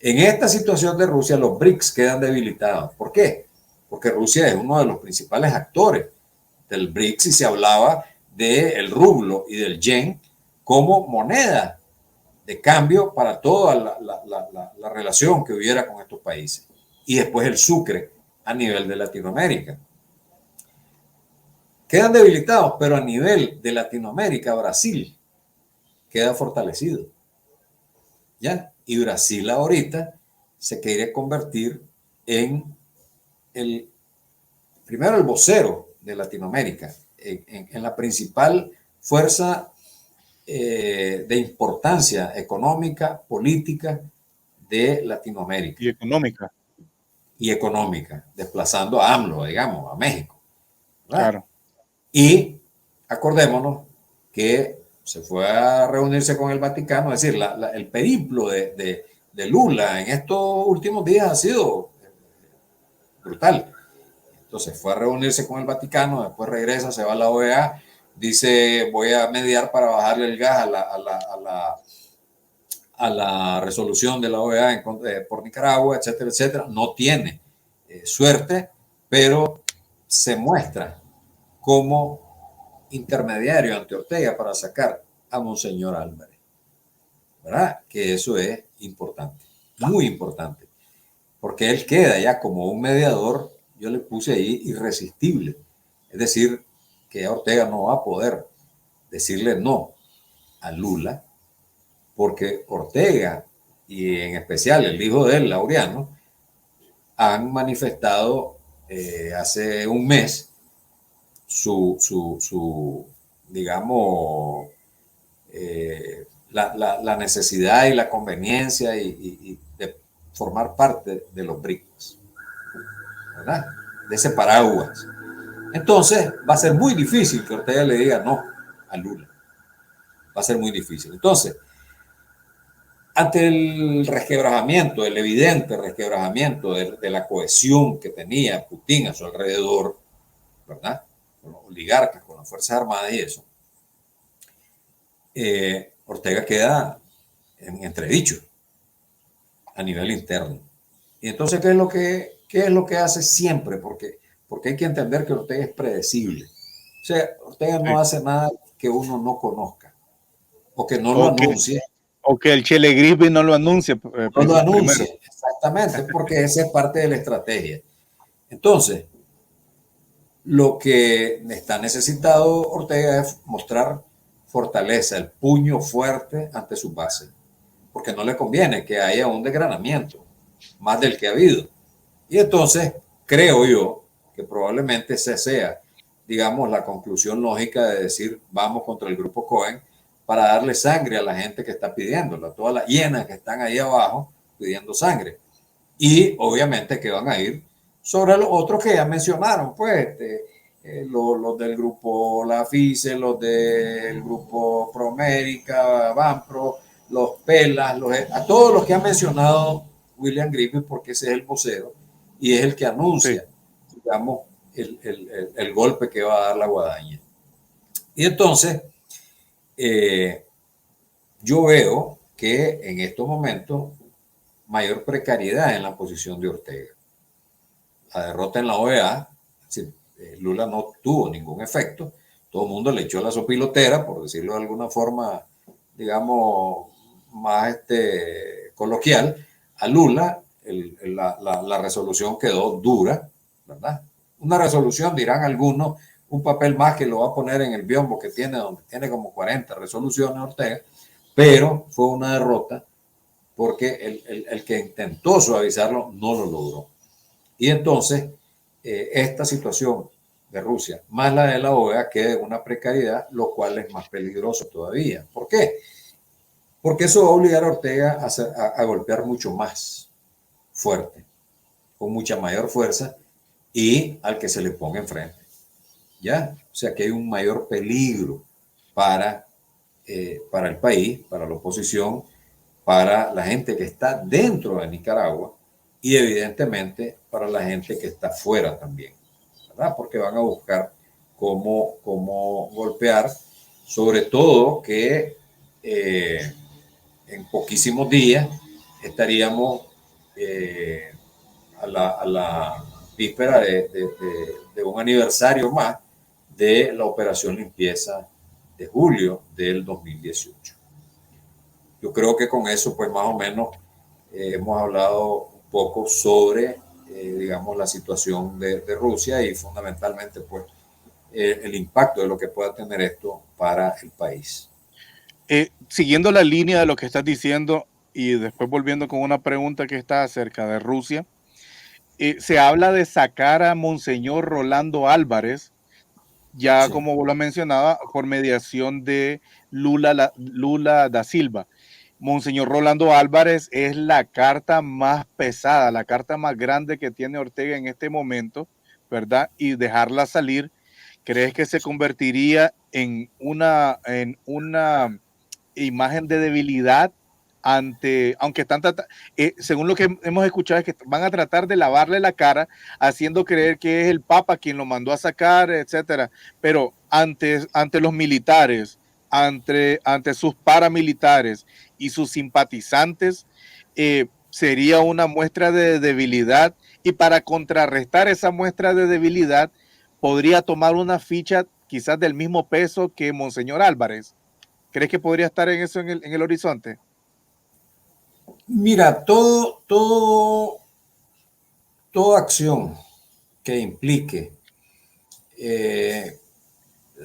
en esta situación de Rusia, los BRICS quedan debilitados. ¿Por qué? Porque Rusia es uno de los principales actores del BRICS y se hablaba del rublo y del yen como moneda de cambio para toda la relación que hubiera con estos países. Y después el sucre a nivel de Latinoamérica. Quedan debilitados, pero a nivel de Latinoamérica, Brasil queda fortalecido. ¿Ya? Y Brasil ahorita se quiere convertir en primero el vocero de Latinoamérica, en la principal fuerza de importancia económica, política de Latinoamérica Y económica, y económica, desplazando a AMLO, digamos, a México, ¿verdad? claro. Y acordémonos que se fue a reunirse con el Vaticano, es decir, el periplo de Lula en estos últimos días ha sido brutal. Entonces fue a reunirse con el Vaticano, después regresa, se va a la OEA, dice voy a mediar para bajarle el gas a la resolución de la OEA por Nicaragua, etcétera, etcétera. No tiene suerte, pero se muestra como intermediario ante Ortega para sacar a Monseñor Álvarez, ¿verdad? Que eso es importante, muy importante, porque él queda ya como un mediador, yo le puse ahí irresistible, es decir, que Ortega no va a poder decirle no a Lula, porque Ortega y en especial el hijo de él, Laureano, han manifestado hace un mes su digamos, la necesidad y la conveniencia y de formar parte de los BRICS, ¿verdad? De ese paraguas. Entonces, va a ser muy difícil que Ortega le diga no a Lula. Va a ser muy difícil. Entonces, ante el resquebrajamiento, el evidente resquebrajamiento de la cohesión que tenía Putin a su alrededor, ¿verdad? Con los oligarcas, con las Fuerzas Armadas y eso, Ortega queda en entredicho a nivel interno. Y entonces, ¿qué es lo que hace siempre? Porque hay que entender que Ortega es predecible. O sea, Ortega no hace nada que uno no conozca o que no lo anuncie. O que el Chele Grisby no lo anuncie. No lo anuncie, exactamente, porque esa es parte de la estrategia. Entonces, lo que está necesitado Ortega es mostrar fortaleza, el puño fuerte ante su base, porque no le conviene que haya un desgranamiento más del que ha habido. Y entonces creo yo que probablemente esa sea, digamos, la conclusión lógica de decir vamos contra el grupo Cohen para darle sangre a la gente que está pidiéndola, a todas las hienas que están ahí abajo pidiendo sangre. Y obviamente que van a ir sobre los otros que ya mencionaron, pues, los del grupo La FICE, los del grupo Promérica, Banpro, los Pelas, a todos los que ha mencionado William Griffith, porque ese es el vocero y es el que anuncia, sí, digamos, el golpe que va a dar la guadaña. Y entonces, yo veo que en estos momentos mayor precariedad en la posición de Ortega. La derrota en la OEA, Lula no tuvo ningún efecto, todo el mundo le echó la sopilotera, por decirlo de alguna forma, digamos, más coloquial, a Lula. La resolución quedó dura, ¿verdad? Una resolución, dirán algunos, un papel más que lo va a poner en el biombo que tiene, donde tiene como 40 resoluciones Ortega, pero fue una derrota porque el que intentó suavizarlo no lo logró. Y entonces, esta situación de Rusia, más la de la OEA, queda en una precariedad, lo cual es más peligroso todavía. ¿Por qué? Porque eso va a obligar a Ortega a golpear mucho más fuerte, con mucha mayor fuerza, y al que se le ponga enfrente. ¿Ya? O sea que hay un mayor peligro para el país, para la oposición, para la gente que está dentro de Nicaragua y evidentemente para la gente que está fuera también, ¿verdad? Porque van a buscar cómo golpear, sobre todo que en poquísimos días estaríamos a la víspera de un aniversario más de la operación limpieza de julio del 2018. Yo creo que con eso, pues más o menos, hemos hablado un poco sobre, digamos, la situación de Rusia y fundamentalmente, pues, el impacto de lo que pueda tener esto para el país. Siguiendo la línea de lo que estás diciendo y después volviendo con una pregunta que está acerca de Rusia, se habla de sacar a Monseñor Rolando Álvarez, ya sí, como vos lo mencionaba, por mediación de Lula da Silva. Monseñor Rolando Álvarez es la carta más pesada, la carta más grande que tiene Ortega en este momento, ¿verdad? Y dejarla salir, ¿crees que se convertiría en una imagen de debilidad ante, aunque están según lo que hemos escuchado, es que van a tratar de lavarle la cara, haciendo creer que es el Papa quien lo mandó a sacar, etcétera, pero ante los militares, ante sus paramilitares y sus simpatizantes, sería una muestra de debilidad, y para contrarrestar esa muestra de debilidad podría tomar una ficha quizás del mismo peso que Monseñor Álvarez. ¿Crees que podría estar en eso en el horizonte? Mira, toda acción que implique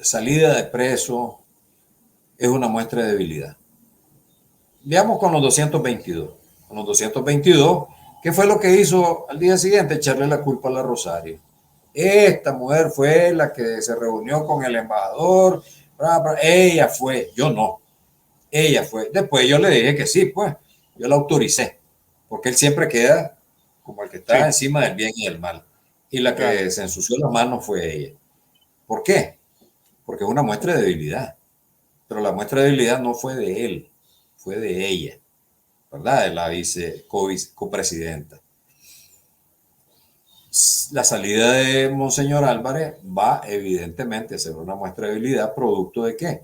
salida de preso es una muestra de debilidad. Veamos con los 222. Con los 222, ¿qué fue lo que hizo al día siguiente? Echarle la culpa a la Rosario. Esta mujer fue la que se reunió con el embajador. Ella fue, yo no. Ella fue. Después yo le dije que sí, pues. Yo la autoricé. Porque él siempre queda como el que está encima del bien y del mal. Y la que se ensució las manos fue ella. ¿Por qué? Porque es una muestra de debilidad. Pero la muestra de debilidad no fue de él, fue de ella, ¿verdad? De la copresidenta. La salida de Monseñor Álvarez va evidentemente a ser una muestra de debilidad, ¿producto de qué?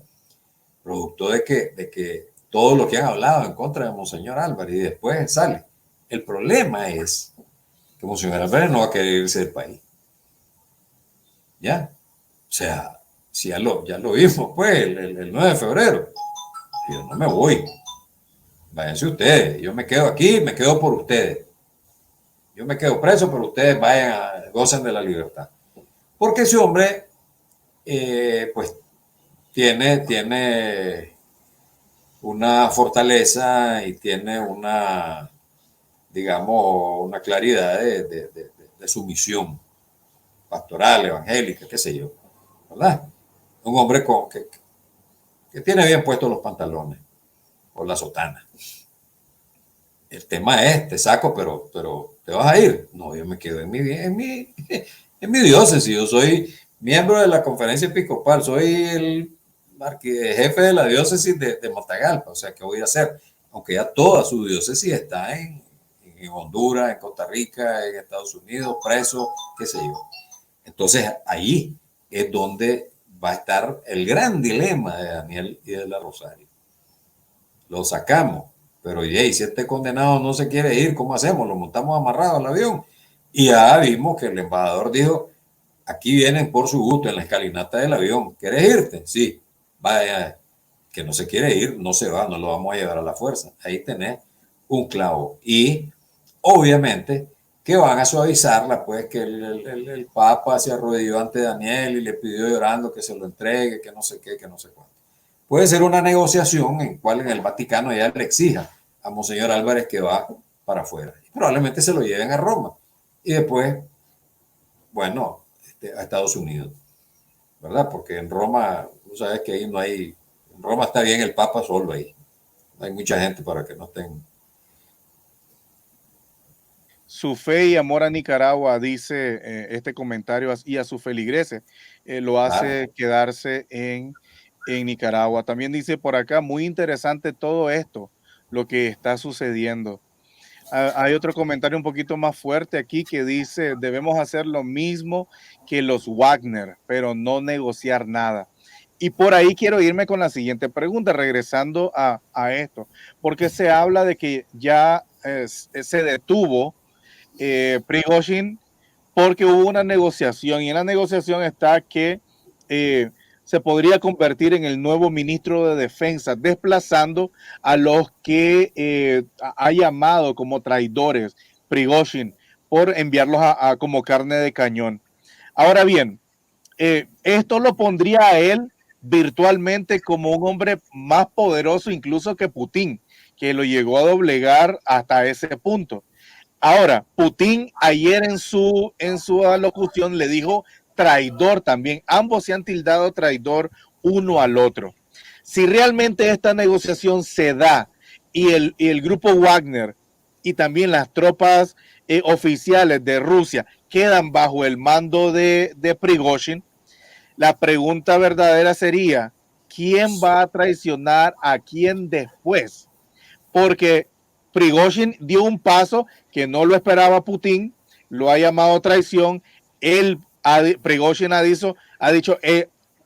Producto de que todo lo que han hablado en contra de Monseñor Álvarez y después sale. El problema es que Monseñor Álvarez no va a querer irse del país. ¿Ya? O sea, si ya lo vimos, pues, el 9 de febrero. Yo no me voy. Váyanse ustedes. Yo me quedo aquí, me quedo por ustedes. Yo me quedo preso, pero ustedes vayan, gocen de la libertad. Porque ese hombre, pues, tiene una fortaleza y tiene una, digamos, una claridad de su misión pastoral, evangélica, qué sé yo, ¿verdad? Un hombre que tiene bien puestos los pantalones o la sotana. El tema es, te saco, pero ¿te vas a ir? No, yo me quedo en mi diócesis. Yo soy miembro de la conferencia episcopal, soy el jefe de la diócesis de Matagalpa. O sea, ¿qué voy a hacer? Aunque ya toda su diócesis está en Honduras, en Costa Rica, en Estados Unidos, preso, qué sé yo. Entonces, ahí es donde va a estar el gran dilema de Daniel y de la Rosario. Lo sacamos, pero si este condenado no se quiere ir, ¿cómo hacemos? Lo montamos amarrado al avión. Y ya vimos que el embajador dijo, aquí vienen por su gusto en la escalinata del avión. ¿Quieres irte? Sí, vaya, que no se quiere ir, no se va, no lo vamos a llevar a la fuerza. Ahí tenés un clavo. Y obviamente que van a suavizarla, pues que el Papa se arrodilló ante Daniel y le pidió llorando que se lo entregue, que no sé qué, que no sé cuánto. Puede ser una negociación en cual en el Vaticano ya le exija a Monseñor Álvarez que va para afuera. Y probablemente se lo lleven a Roma. Y después, bueno, a Estados Unidos, ¿verdad? Porque en Roma, tú sabes que ahí no hay, en Roma está bien el Papa solo ahí. No hay mucha gente para que no estén. Su fe y amor a Nicaragua, dice este comentario, y a sus feligreses, lo hace quedarse en Nicaragua. También dice por acá, muy interesante todo esto, lo que está sucediendo. Hay otro comentario un poquito más fuerte aquí que dice, debemos hacer lo mismo que los Wagner, pero no negociar nada. Y por ahí quiero irme con la siguiente pregunta, regresando a esto, porque se habla de que ya se detuvo Prigozhin porque hubo una negociación, y en la negociación está que se podría convertir en el nuevo ministro de Defensa, desplazando a los que ha llamado como traidores Prigozhin por enviarlos como carne de cañón. Ahora bien, esto lo pondría a él virtualmente como un hombre más poderoso incluso que Putin, que lo llegó a doblegar hasta ese punto. Ahora, Putin ayer en su alocución le dijo traidor también. Ambos se han tildado traidor uno al otro. Si realmente esta negociación se da y el grupo Wagner y también las tropas oficiales de Rusia quedan bajo el mando de Prigozhin, la pregunta verdadera sería, ¿quién va a traicionar a quién después? Porque Prigozhin dio un paso que no lo esperaba Putin, lo ha llamado traición. Prigozhin ha dicho, y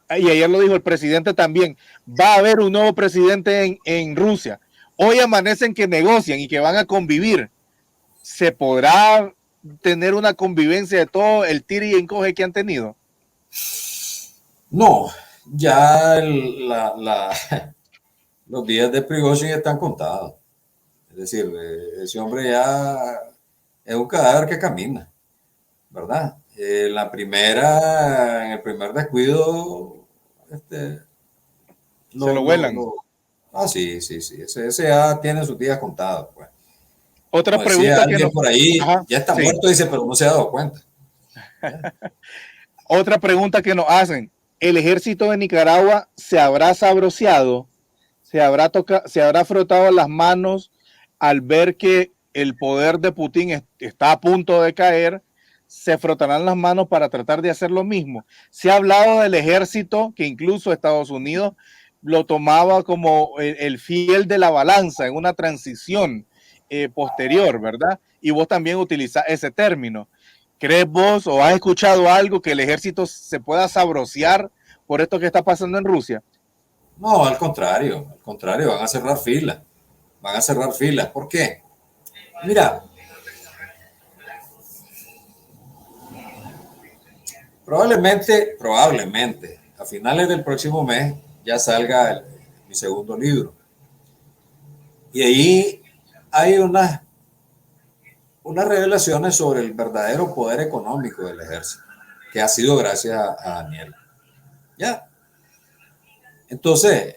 ayer lo dijo el presidente también, va a haber un nuevo presidente en Rusia. Hoy amanecen que negocian y que van a convivir. ¿Se podrá tener una convivencia de todo el tira y encoge que han tenido? No, ya los días de Prigozhin están contados. Es decir, ese hombre ya es un cadáver que camina, ¿verdad? En el primer descuido, se lo vuelan. Sí. Ese ya tiene sus días contados, pues. Otra Como pregunta que por ahí, ya está muerto, dice, pero no se ha dado cuenta. Otra pregunta que nos hacen, ¿el ejército de Nicaragua se habrá sabroseado? ¿Se habrá frotado las manos al ver que el poder de Putin está a punto de caer? ¿Se frotarán las manos para tratar de hacer lo mismo? Se ha hablado del ejército, que incluso Estados Unidos lo tomaba como el fiel de la balanza en una transición posterior, ¿verdad? Y vos también utilizás ese término. ¿Crees vos o has escuchado algo que el ejército se pueda sabrosear por esto que está pasando en Rusia? No, al contrario, van a cerrar filas. ¿Por qué? Mira, probablemente, a finales del próximo mes ya salga mi segundo libro. Y ahí hay unas revelaciones sobre el verdadero poder económico del ejército, que ha sido gracias a Daniel. ¿Ya? Entonces,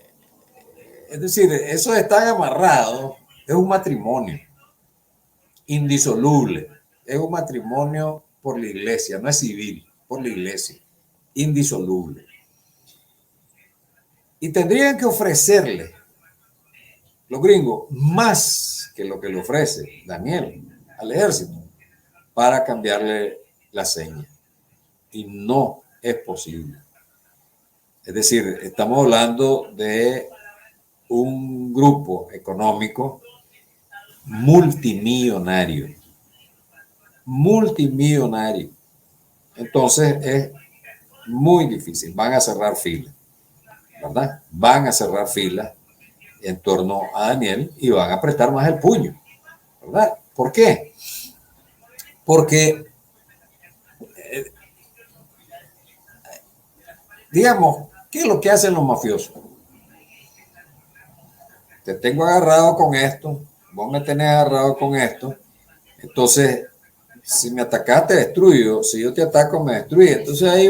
es decir, eso está amarrado, es un matrimonio indisoluble, es un matrimonio por la iglesia, no es civil, por la iglesia, indisoluble. Y tendrían que ofrecerle los gringos más que lo que le ofrece Daniel al ejército para cambiarle la seña. Y no es posible. Es decir, estamos hablando de un grupo económico multimillonario. Entonces es muy difícil. Van a cerrar filas, ¿verdad? Van a cerrar filas en torno a Daniel y van a apretar más el puño, ¿verdad? ¿Por qué? Porque, digamos, ¿qué es lo que hacen los mafiosos? Te tengo agarrado con esto, vos me tenés agarrado con esto, entonces, si me atacás te destruyo, si yo te ataco me destruye. Entonces hay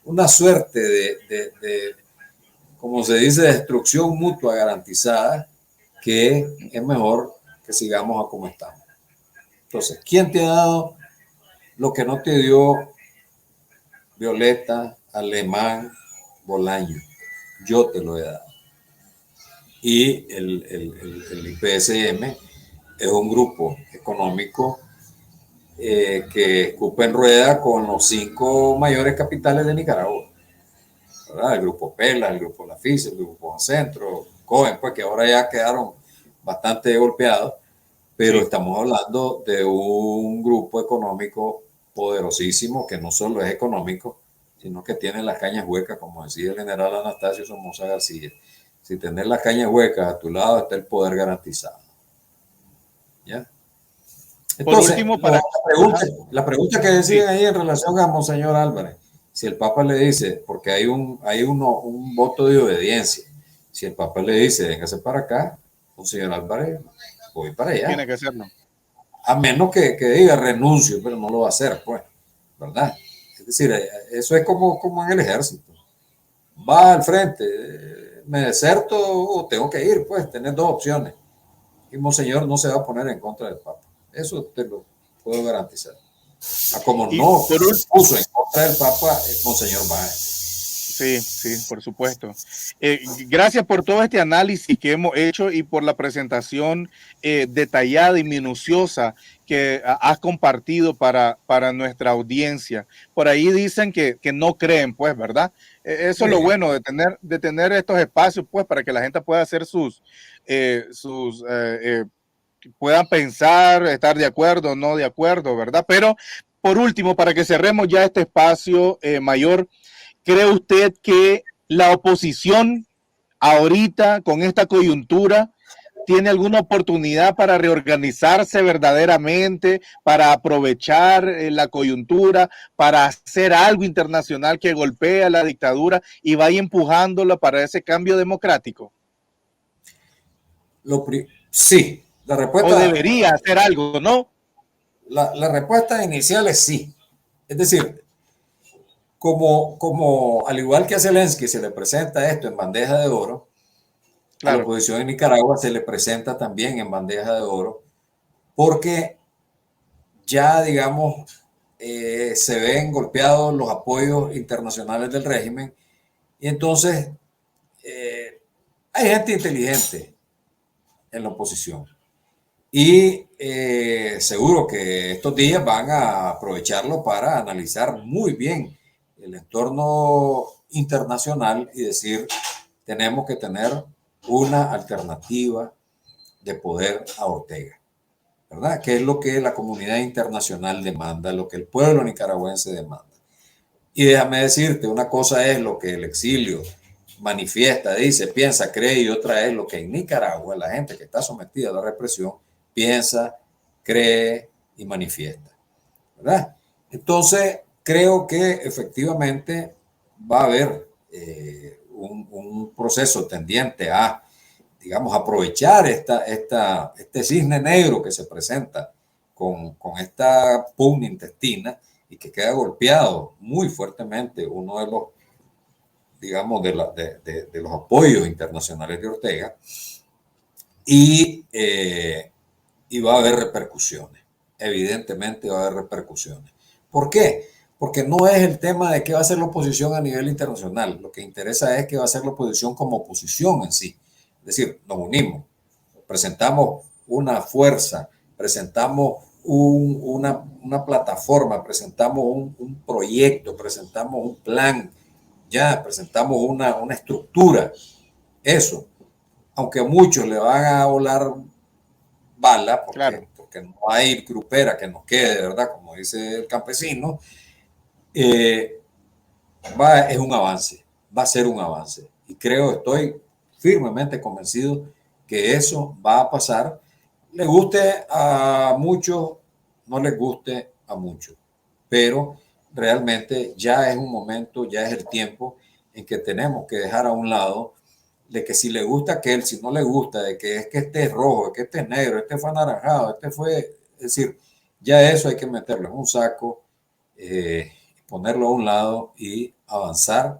una suerte de, como se dice, destrucción mutua garantizada, que es mejor que sigamos a como estamos. Entonces, ¿quién te ha dado lo que no te dio Violeta, Alemán, Bolaño? Yo te lo he dado. Y el IPSM es un grupo económico que escupe en rueda con los 5 mayores capitales de Nicaragua, ¿verdad? El grupo Pela, el grupo La FICE, el grupo Centro, Cohen, pues que ahora ya quedaron bastante golpeados, pero sí, estamos hablando de un grupo económico poderosísimo que no solo es económico, sino que tiene las cañas huecas, como decía el general Anastasio Somoza García. Si tenés las cañas huecas a tu lado, está el poder garantizado. ¿Ya? Entonces, por último, la pregunta que decían ahí en relación a Monseñor Álvarez, si el Papa le dice, porque hay un voto de obediencia, si el Papa le dice, véngase para acá, Monseñor Álvarez, voy para allá. Tiene que hacerlo. A menos que diga renuncio, pero no lo va a hacer, pues, ¿verdad? Es decir, eso es como en el ejército. Va al frente, me deserto o tengo que ir, pues, tenés 2 opciones. Y Monseñor no se va a poner en contra del Papa. Eso te lo puedo garantizar. Como no puso en contra del Papa, Monseñor va. Sí, sí, por supuesto. Gracias por todo este análisis que hemos hecho y por la presentación detallada y minuciosa que has compartido para nuestra audiencia. Por ahí dicen que no creen, pues, ¿verdad? Eso es lo bueno de tener estos espacios, pues, para que la gente pueda hacer puedan pensar, estar de acuerdo o no de acuerdo, ¿verdad? Pero, por último, para que cerremos ya este espacio mayor, ¿cree usted que la oposición ahorita con esta coyuntura tiene alguna oportunidad para reorganizarse verdaderamente, para aprovechar la coyuntura, para hacer algo internacional que golpee a la dictadura y vaya empujándola para ese cambio democrático? Sí, O debería hacer algo, ¿no? la respuesta inicial es sí. Es decir, como al igual que a Zelensky se le presenta esto en bandeja de oro, a la Claro, oposición en Nicaragua se le presenta también en bandeja de oro, porque ya, digamos, se ven golpeados los apoyos internacionales del régimen y entonces hay gente inteligente en la oposición. Y seguro que estos días van a aprovecharlo para analizar muy bien el entorno internacional y decir, tenemos que tener una alternativa de poder a Ortega, ¿verdad? Que es lo que la comunidad internacional demanda, lo que el pueblo nicaragüense demanda. Y déjame decirte, una cosa es lo que el exilio manifiesta, dice, piensa, cree, y otra es lo que en Nicaragua la gente que está sometida a la represión piensa, cree y manifiesta, ¿verdad? Entonces, creo que efectivamente va a haber un proceso tendiente a, digamos, aprovechar este cisne negro que se presenta con esta pugna intestina y que queda golpeado muy fuertemente uno de los, digamos, de los apoyos internacionales de Ortega y va a haber repercusiones. Evidentemente va a haber repercusiones. ¿Por qué? Porque no es el tema de qué va a hacer la oposición a nivel internacional. Lo que interesa es qué va a hacer la oposición como oposición en sí. Es decir, nos unimos, presentamos una fuerza, presentamos una plataforma, presentamos un proyecto, presentamos un plan, ya presentamos una estructura. Eso, aunque a muchos le van a volar bala, claro. porque no hay grupera que nos quede, ¿verdad? Como dice el campesino, es un avance, va a ser un avance. Y estoy firmemente convencido que eso va a pasar. Le guste a muchos, no les guste a muchos, pero realmente ya es un momento, ya es el tiempo en que tenemos que dejar a un lado de que si le gusta a aquel, si no le gusta, de que es que este es rojo, que este es negro, este fue anaranjado, es decir, ya eso hay que meterlo en un saco, ponerlo a un lado y avanzar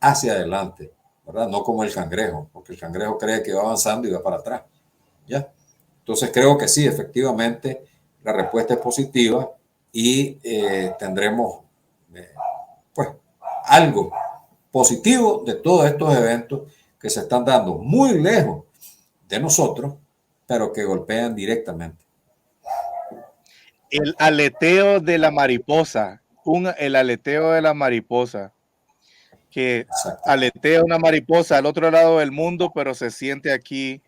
hacia adelante, ¿verdad? No como el cangrejo, porque el cangrejo cree que va avanzando y va para atrás, ¿ya? Entonces creo que sí, efectivamente, la respuesta es positiva y tendremos, pues, algo positivo de todos estos eventos que se están dando muy lejos de nosotros, pero que golpean directamente. El aleteo de la mariposa, el aleteo de la mariposa, que aletea una mariposa al otro lado del mundo, pero se siente aquí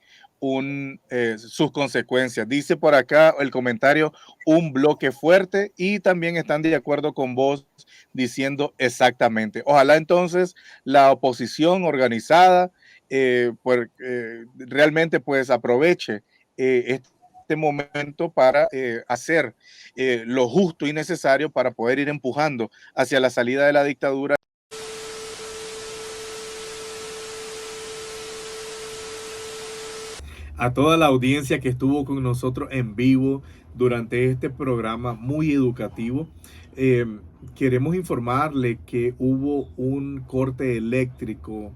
sus consecuencias. Dice por acá el comentario, un bloque fuerte, y también están de acuerdo con vos diciendo exactamente. Ojalá entonces la oposición organizada realmente pues aproveche este momento para hacer lo justo y necesario para poder ir empujando hacia la salida de la dictadura. A toda la audiencia que estuvo con nosotros en vivo durante este programa muy educativo. Queremos informarle que hubo un corte eléctrico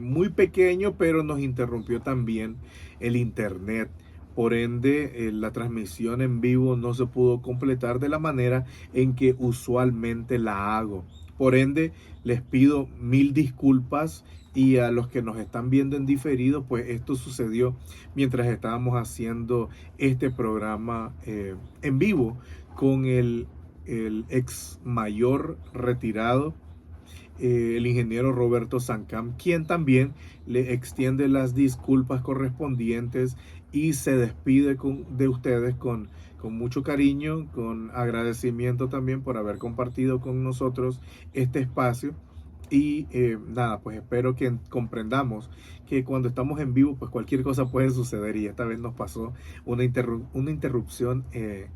muy pequeño, pero nos interrumpió también el internet. Por ende, la transmisión en vivo no se pudo completar de la manera en que usualmente la hago. Por ende, les pido mil disculpas, y a los que nos están viendo en diferido, pues esto sucedió mientras estábamos haciendo este programa en vivo con el ex mayor retirado, el ingeniero Roberto Sancam, quien también le extiende las disculpas correspondientes y se despide de ustedes con mucho cariño, con agradecimiento también por haber compartido con nosotros este espacio. Y nada, pues espero que comprendamos que cuando estamos en vivo, pues cualquier cosa puede suceder, y esta vez nos pasó una interrupción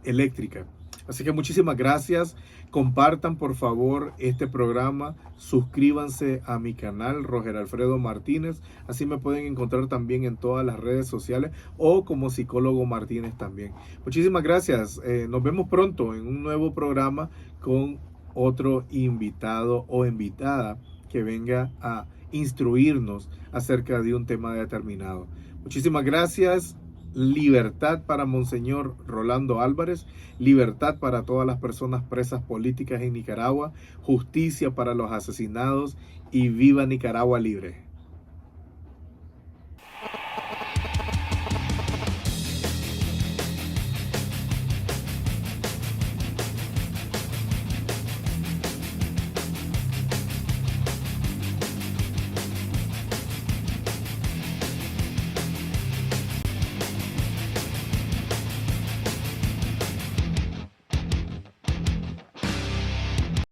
eléctrica. Así que muchísimas gracias. Compartan por favor este programa, suscríbanse a mi canal Roger Alfredo Martínez, así me pueden encontrar también en todas las redes sociales, o como Psicólogo Martínez también. Muchísimas gracias, nos vemos pronto en un nuevo programa con otro invitado o invitada que venga a instruirnos acerca de un tema determinado. Muchísimas gracias. Libertad para Monseñor Rolando Álvarez, libertad para todas las personas presas políticas en Nicaragua, justicia para los asesinados, y viva Nicaragua libre.